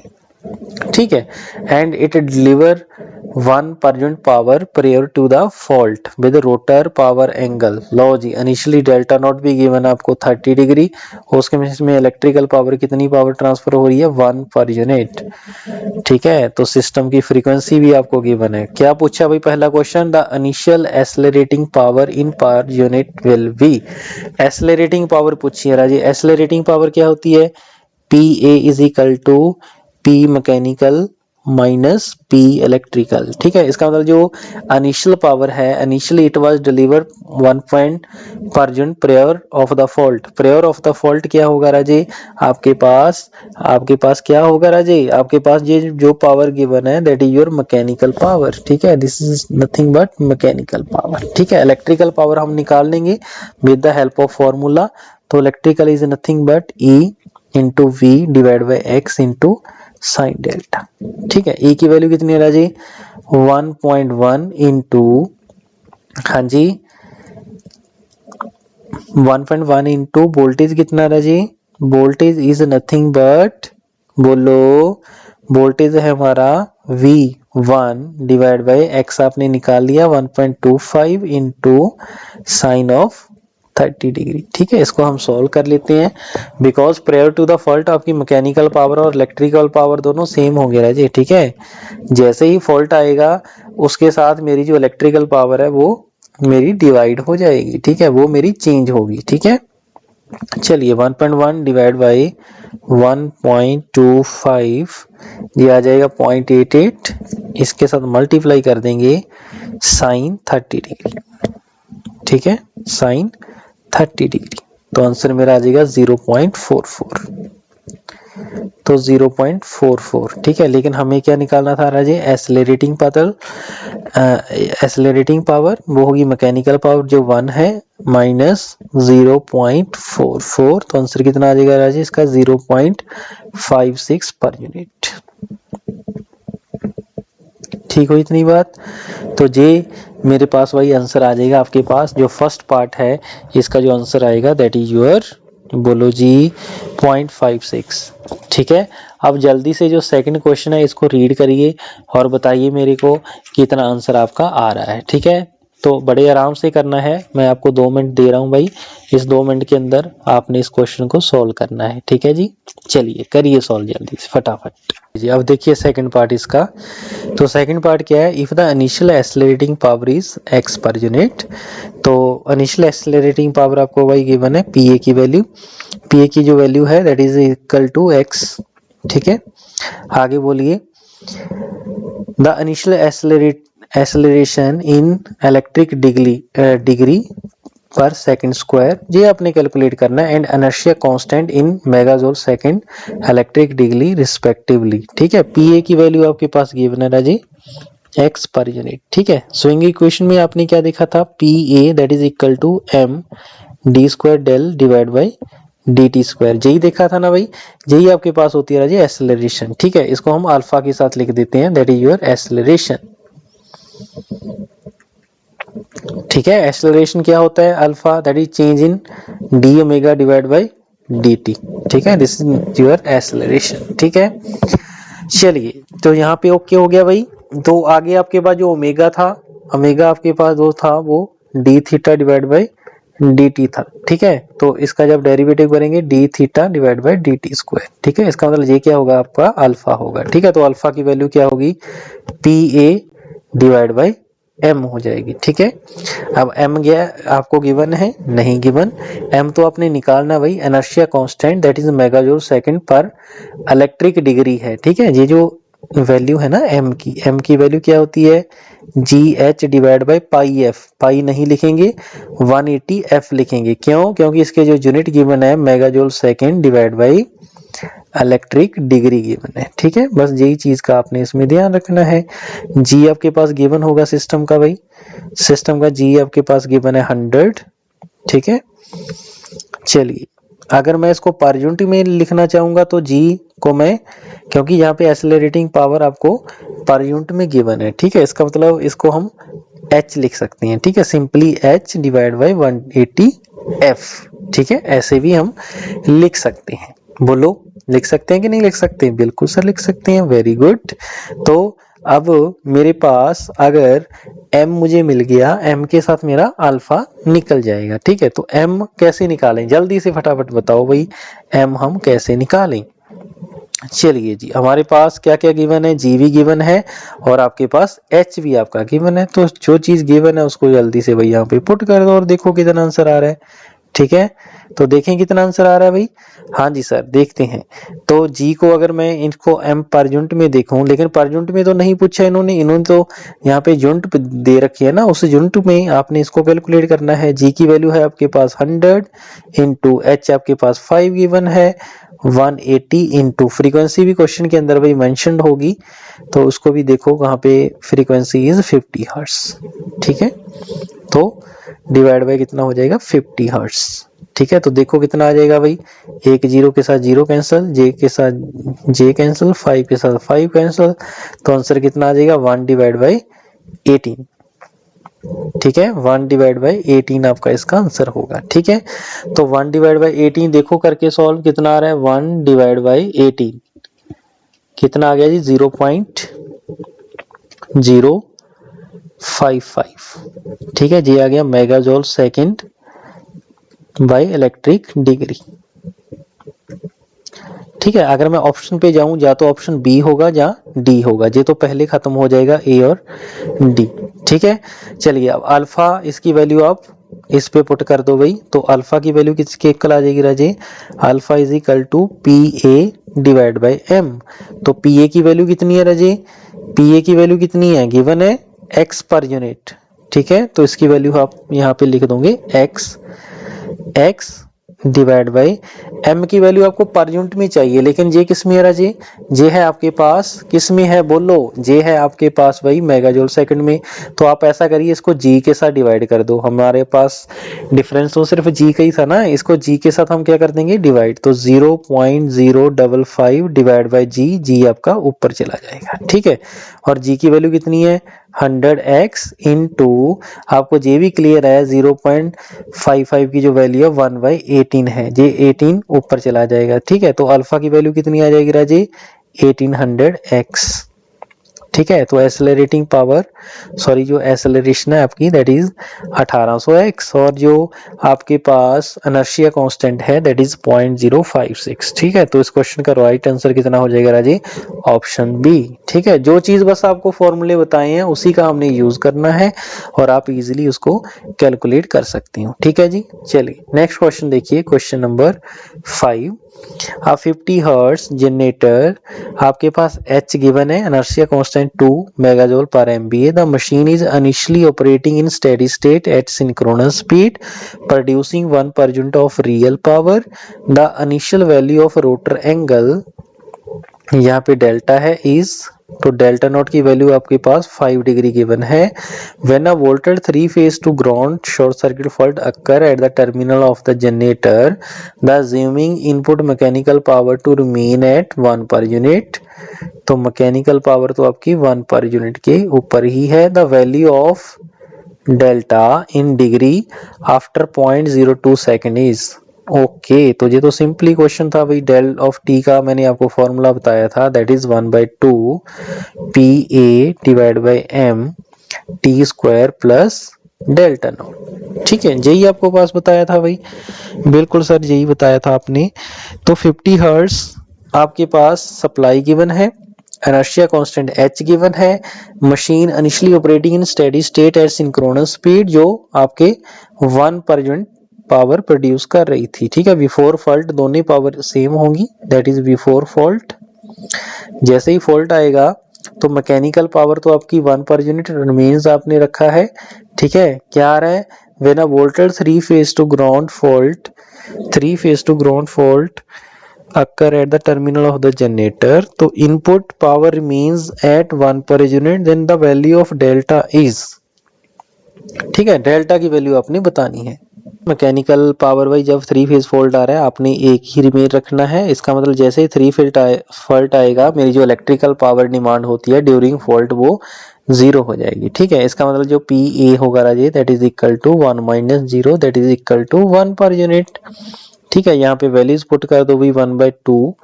ठीक है। And it deliver 1 per unit power prior to the fault with rotor power angle. लो जी इनिशियली डेल्टा नॉट भी गिवन है आपको 30 डिग्री, उसके में इलेक्ट्रिकल पावर कितनी पावर ट्रांसफर हो रही है 1 पर यूनिट, ठीक है। तो सिस्टम की फ्रीक्वेंसी भी आपको गिवन है। क्या पूछा भाई पहला question, the initial accelerating power in per unit will be, accelerating power पूछी है राजी। एक्सेलरेटिंग पावर क्या होती है, PA is equal to P mechanical minus P electrical, ठीक है। इसका मतलब जो इनिशियल पावर है, initially it was deliver 1 per unit prior of the fault. Prior of the fault क्या होगा राजे, आपके पास क्या होगा राजे, आपके पास ये जो पावर गिवन है that is your mechanical power, ठीक है। This is nothing but mechanical power, ठीक है। इलेक्ट्रिकल पावर हम निकाल लेंगे with the help of formula. तो electrical is nothing but E into V divide by X into sine delta, ठीक है। E की वैल्यू कितनी है राजी 1.1 इंटू, हाँ जी 1.1 इंटू वोल्टेज कितना राजी, वोल्टेज इज नथिंग बट बोलो वोल्टेज है हमारा V1 डिवाइड बाई एक्स आपने निकाल लिया 1.25 इंटू साइन ऑफ 30 डिग्री, ठीक है। इसको हम सॉल्व कर लेते हैं because prior to the fault आपकी मैकेनिकल पावर और इलेक्ट्रिकल पावर दोनों सेम हो गया जी, ठीक है। जैसे ही फॉल्ट आएगा उसके साथ मेरी जो इलेक्ट्रिकल पावर है वो मेरी डिवाइड हो जाएगी, ठीक है, वो मेरी चेंज होगी, ठीक है। चलिए 1.1 डिवाइड बाई 1.25 ये आ जाएगा 0.88, इसके साथ मल्टीप्लाई कर देंगे साइन 30 डिग्री, ठीक है, साइन 30 डिग्री। तो आंसर मेरा आ जाएगा 0.44, तो 0.44, ठीक है। लेकिन हमें क्या निकालना था राजे, एसलेरेटिंग पावर वो होगी मैकेनिकल पावर जो 1 है माइनस 0.44, तो आंसर कितना आ जाएगा राजे इसका 0.56 पर यूनिट। ठीक हो इतनी बात। तो जे मेरे पास वही आंसर आ जाएगा आपके पास, जो फर्स्ट पार्ट है इसका जो आंसर आएगा दैट इज योर, बोलो जी, 0.56, ठीक है। अब जल्दी से जो सेकंड क्वेश्चन है इसको रीड करिए और बताइए मेरे को कितना आंसर आपका आ रहा है, ठीक है। तो बड़े आराम से करना है, मैं आपको 2 मिनट दे रहा हूं भाई, इस 2 मिनट के अंदर आपने इस क्वेश्चन को सॉल्व करना है, ठीक है जी। चलिए करिए सॉल्व जल्दी से फटाफट जी। अब देखिए सेकंड पार्ट इसका, तो सेकंड पार्ट क्या है, if the initial accelerating power is x per unit, तो इनिशियल एक्सेलरेटिंग पावर आपको वही गिवन है pa की वैल्यू, pa की जो वैल्यू है that is equal to x, ठीक है। आगे बोलिए, the initial acceleration in electric degree per second square, ये आपने कैलकुलेट करना है, and inertia constant in megajoule second electric degree respectively, ठीक है। पीए की वैल्यू आपके पास गिवन है राजी x पर यूनिट, ठीक है। स्विंग इक्वेशन में आपने क्या देखा था, P A that is equal to M D square del divide by D T square, यही देखा था ना भाई, यही आपके पास होती है राजी एक्सेलरेशन, ठीक है। इसको हम अल्फा के साथ लिख देते हैं, दैट इज योर एक्सेलरेशन, ठीक है। एक्सेलरेशन क्या होता है, alpha that is change in D omega divide by D T, ठीक है। दिस इज योर एक्सेलरेशन, ठीक है। चलिए तो यहाँ पे ओके हो गया भाई। तो आगे आपके पास जो ओमेगा था, ओमेगा आपके पास जो था वो D theta divide by D T था, ठीक है। तो इसका जब डेरिवेटिव करेंगे D theta divide by D T square, ठीक है। इसका मतलब ये क्या होगा आपका अल्फा होगा, ठीक है। तो अल्फा की वैल्यू क्या होगी, P A divide by m हो जाएगी, ठीक है। अब m क्या आपको गिवन है, नहीं गिवन, m तो आपने निकालना भाई, inertia constant that is megajoule second पर इलेक्ट्रिक डिग्री है, ठीक है। ये जो वैल्यू है ना m की वैल्यू क्या होती है, G H divide by pi F, pi नहीं लिखेंगे 180 f लिखेंगे, क्यों, क्योंकि इसके जो यूनिट गिवन है megajoule second divide by electric degree given है, ठीक है। बस यही चीज का आपने इसमें ध्यान रखना है। जी आपके पास गिवन होगा सिस्टम का भाई, सिस्टम का जी आपके पास गिवन है 100, ठीक है। चलिए अगर मैं इसको पर यूनिट में लिखना चाहूंगा तो जी को मैं, क्योंकि यहाँ पे एक्सेलरेटिंग पावर आपको पर यूनिट में गिवन है, ठीक है। इसका मतलब इसको हम h लिख सकते हैं, ठीक है, simply h divide by 180 f, ठीक है। ऐसे भी हम लिख सकते हैं, बोलो लिख सकते हैं कि नहीं लिख सकते, बिल्कुल सर लिख सकते हैं, वेरी गुड। तो अब मेरे पास अगर m मुझे मिल गया, m के साथ मेरा अल्फा निकल जाएगा, ठीक है। तो m कैसे निकालें, जल्दी से फटाफट बताओ भाई, m हम कैसे निकालें। चलिए जी, हमारे पास क्या क्या गिवन है, जी भी गिवन है और आपके पास एच भी आपका गिवन है। तो जो चीज गिवन है उसको जल्दी से भाई यहाँ पे पुट कर दो और देखो कितना आंसर आ रहा है, ठीक है। तो देखें कितना आंसर आ रहा है भाई, हाँ जी सर देखते हैं। तो जी को अगर मैं इनको एम पर यूनिट में देखूं, लेकिन पर यूनिट में तो नहीं पूछा इन्होंने तो यहाँ पे यूनिट दे रखी है ना, उस यूनिट में आपने इसको कैलकुलेट करना है। जी की वैल्यू है आपके पास 100 इंटू एच आपके पास 5 गिवन है, 180 इंटू फ्रीक्वेंसी भी क्वेश्चन के अंदर भाई मेंशन्ड होगी, तो उसको भी देखो कहाँ पे, फ्रीक्वेंसी इज 50 हर्ट्ज, ठीक है। तो डिवाइड बाय कितना हो जाएगा 50 हर्ट्ज, ठीक है। तो देखो कितना आ जाएगा भाई, एक जीरो के साथ जीरो कैंसिल, जे के साथ जे कैंसिल, 5 के साथ 5 कैंसिल, तो आंसर कितना आ जाएगा 1 डिवाइड बाई 18, ठीक है। 1 डिवाइड बाई 18 आपका इसका आंसर होगा, ठीक है। तो 1 डिवाइड बाई 18 देखो करके सॉल्व कितना आ रहा है, 1 डिवाइड बाई 18 कितना आ गया जी 0.055, ठीक है। जी आ गया मेगाजोल सेकंड बाई इलेक्ट्रिक डिग्री, ठीक है। अगर मैं ऑप्शन पे जाऊं, या तो ऑप्शन बी होगा या डी होगा, ये तो पहले खत्म हो जाएगा ए और डी, ठीक है। चलिए अब अल्फा इसकी वैल्यू आप इस पे पुट कर दो भाई, तो अल्फा की वैल्यू किसके इक्वल आ जाएगी राजे, alpha is equal to P A divide by M. तो पी ए की वैल्यू कितनी है राजे, पी ए की वैल्यू कितनी है, गिवन है एक्स पर यूनिट, ठीक है। तो इसकी वैल्यू आप यहाँ पे लिख दोगे एक्स डिवाइड बाई m की वैल्यू आपको पर यूनिट में चाहिए, लेकिन जे किस में है राजे, जे है आपके पास किस में है बोलो, जे है आपके पास भाई मेगाजोल सेकंड में। तो आप ऐसा करिए, इसको g के साथ डिवाइड कर दो, हमारे पास डिफरेंस तो सिर्फ g का ही था ना, इसको g के साथ हम क्या कर देंगे डिवाइड, तो 0.055 डिवाइड बाई g आपका ऊपर चला जाएगा, ठीक है। और g की वैल्यू कितनी है 100x इंटू, आपको जे भी क्लियर है 0.55 की जो वैल्यू है 1/18 है, जे 18 ऊपर चला जाएगा, ठीक है। तो अल्फा की वैल्यू कितनी आ जाएगी राजे 1800x, ठीक है। तो एक्सेलरेटिंग पावर सॉरी जो एक्सेलरेशन है आपकी दैट इज 1800x, और जो आपके पास इनर्शिया कांस्टेंट है दैट इज 0.056, ठीक है। तो इस क्वेश्चन का राइट आंसर कितना हो जाएगा राजे ऑप्शन बी, ठीक है। जो चीज बस आपको फॉर्मूले बताए हैं उसी का हमने यूज करना है और आप इजीली उसको कैलकुलेट कर सकती हो, ठीक है जी। चलिए नेक्स्ट क्वेश्चन देखिए, क्वेश्चन नंबर 5। 50 हर्ट्ज जनरेटर, आपके पास H गिवन है, inertia constant 2 megajoule per MVA, the machine is initially operating in steady state at synchronous speed producing 1 per unit of real power, the initial value of rotor angle, यहाँ पे delta है is, तो delta not की value आपके पास 5 degree given है। When a voltage 3 phase to ground short circuit fault occur at the terminal of the generator, the assuming input mechanical power to remain at 1 per unit, तो mechanical power तो आपकी 1 per unit के ऊपर ही है। The value of delta in degree after 0.02 second is, okay. तो ये तो simply question था भाई, डेल ऑफ टी का मैंने आपको फॉर्मूला बताया था that is 1/2 PA divide by m T square plus delta not, ठीक है। यही आपको पास बताया था भाई, बिल्कुल सर यही बताया था आपने। तो 50 हर्ट्ज आपके पास सप्लाई गिवन है, इनर्शिया कांस्टेंट H गिवन है, machine initially operating in steady state at synchronous speed, जो आपके 1 पर यूनिट पावर प्रोड्यूस कर रही थी, ठीक है। बिफोर फॉल्ट दोनों पावर सेम होंगी दैट इज बिफोर फॉल्ट, जैसे ही फॉल्ट आएगा तो मैकेनिकल पावर तो आपकी 1 पर यूनिट रिमेन्स आपने रखा है, ठीक है। क्या आ रहा है, when a voltage 3 phase to ground fault occur at the terminal of the generator, तो input power remains at 1 per unit, then the value of delta is, ठीक है। डेल्टा की वैल्यू आपने बतानी है। मैकेनिकल पावर वाइज जब 3 phase fault आ रहा है आपने एक ही रिमेन रखना है, इसका मतलब जैसे ही 3 फॉल्ट आएगा मेरी जो इलेक्ट्रिकल पावर डिमांड होती है ड्यूरिंग फॉल्ट वो 0 हो जाएगी, ठीक है। इसका मतलब जो PA होगा राजे that is equal to 1 - 0 that is equal to 1 per unit, ठीक है। यहाँ पे वैल्यूज पुट कर दो भाई 1/2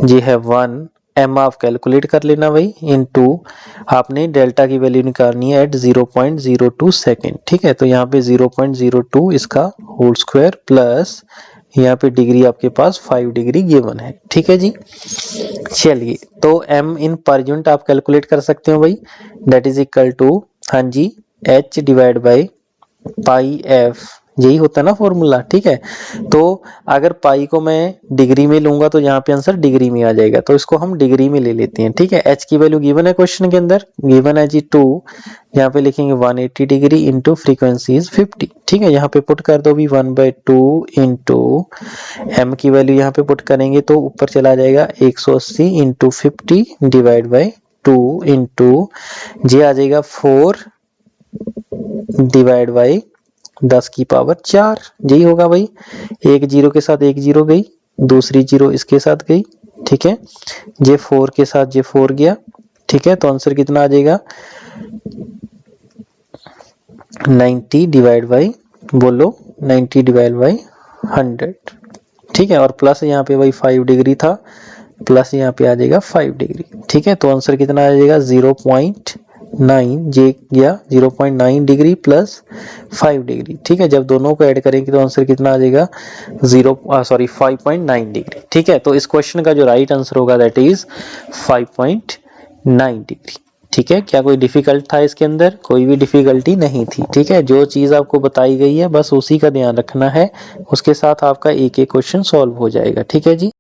ये है 1, m आप कैलकुलेट कर लेना भाई, इनटू आपने डेल्टा की वैल्यू निकालनी है एट 0.02 सेकेंड, ठीक है। तो यहाँ पे 0.02 इसका होल स्क्वायर प्लस यहाँ पे डिग्री आपके पास 5 डिग्री गिवन है, ठीक है जी। चलिए तो m इन पर यूनिट आप कैलकुलेट कर सकते हो भाई, दैट इज इक्वल टू हाँ जी h divide by pi f, यही होता है ना फॉर्मूला, ठीक है। तो अगर पाई को मैं डिग्री में लूंगा तो यहाँ पे आंसर डिग्री में आ जाएगा, तो इसको हम डिग्री में ले लेते हैं, ठीक है। h की वैल्यू गिवन है क्वेश्चन के अंदर, गिवन है जी 2, यहाँ पे लिखेंगे 180 डिग्री इंटू फ्रीक्वेंसी इज 50, ठीक है। यहाँ पे पुट कर दो भी 1/2 इंटू m की वैल्यू यहाँ पे पुट करेंगे तो ऊपर चला जाएगा 180 इंटू 50 डिवाइड बाई 2 इंटू जे आ जाएगा 4 डिवाइड बाई 10 की पावर 4, यही होगा भाई। एक जीरो के साथ एक जीरो गई, दूसरी जीरो इसके साथ गई, ठीक है। जे 4 के साथ जे 4 गया, ठीक है। तो आंसर कितना आ जाएगा 90 डिवाइड बाई बोलो 90 डिवाइड बाई 100, ठीक है। और प्लस यहाँ पे भाई 5 डिग्री था, प्लस यहाँ पे आ जाएगा 5 डिग्री, ठीक है। तो आंसर कितना आ जाएगा 0.9 जे गया 0.9 डिग्री प्लस 5 डिग्री, ठीक है। जब दोनों को ऐड करेंगे तो आंसर कितना आ जाएगा 5.9 डिग्री, ठीक है। तो इस क्वेश्चन का जो राइट आंसर होगा दैट इज 5.9 डिग्री, ठीक है। क्या कोई डिफिकल्ट था इसके अंदर, कोई भी डिफिकल्टी नहीं थी, ठीक है। जो चीज आपको बताई गई है बस उसी का ध्यान रखना है, उसके साथ आपका एक एक क्वेश्चन सॉल्व हो जाएगा, ठीक है जी।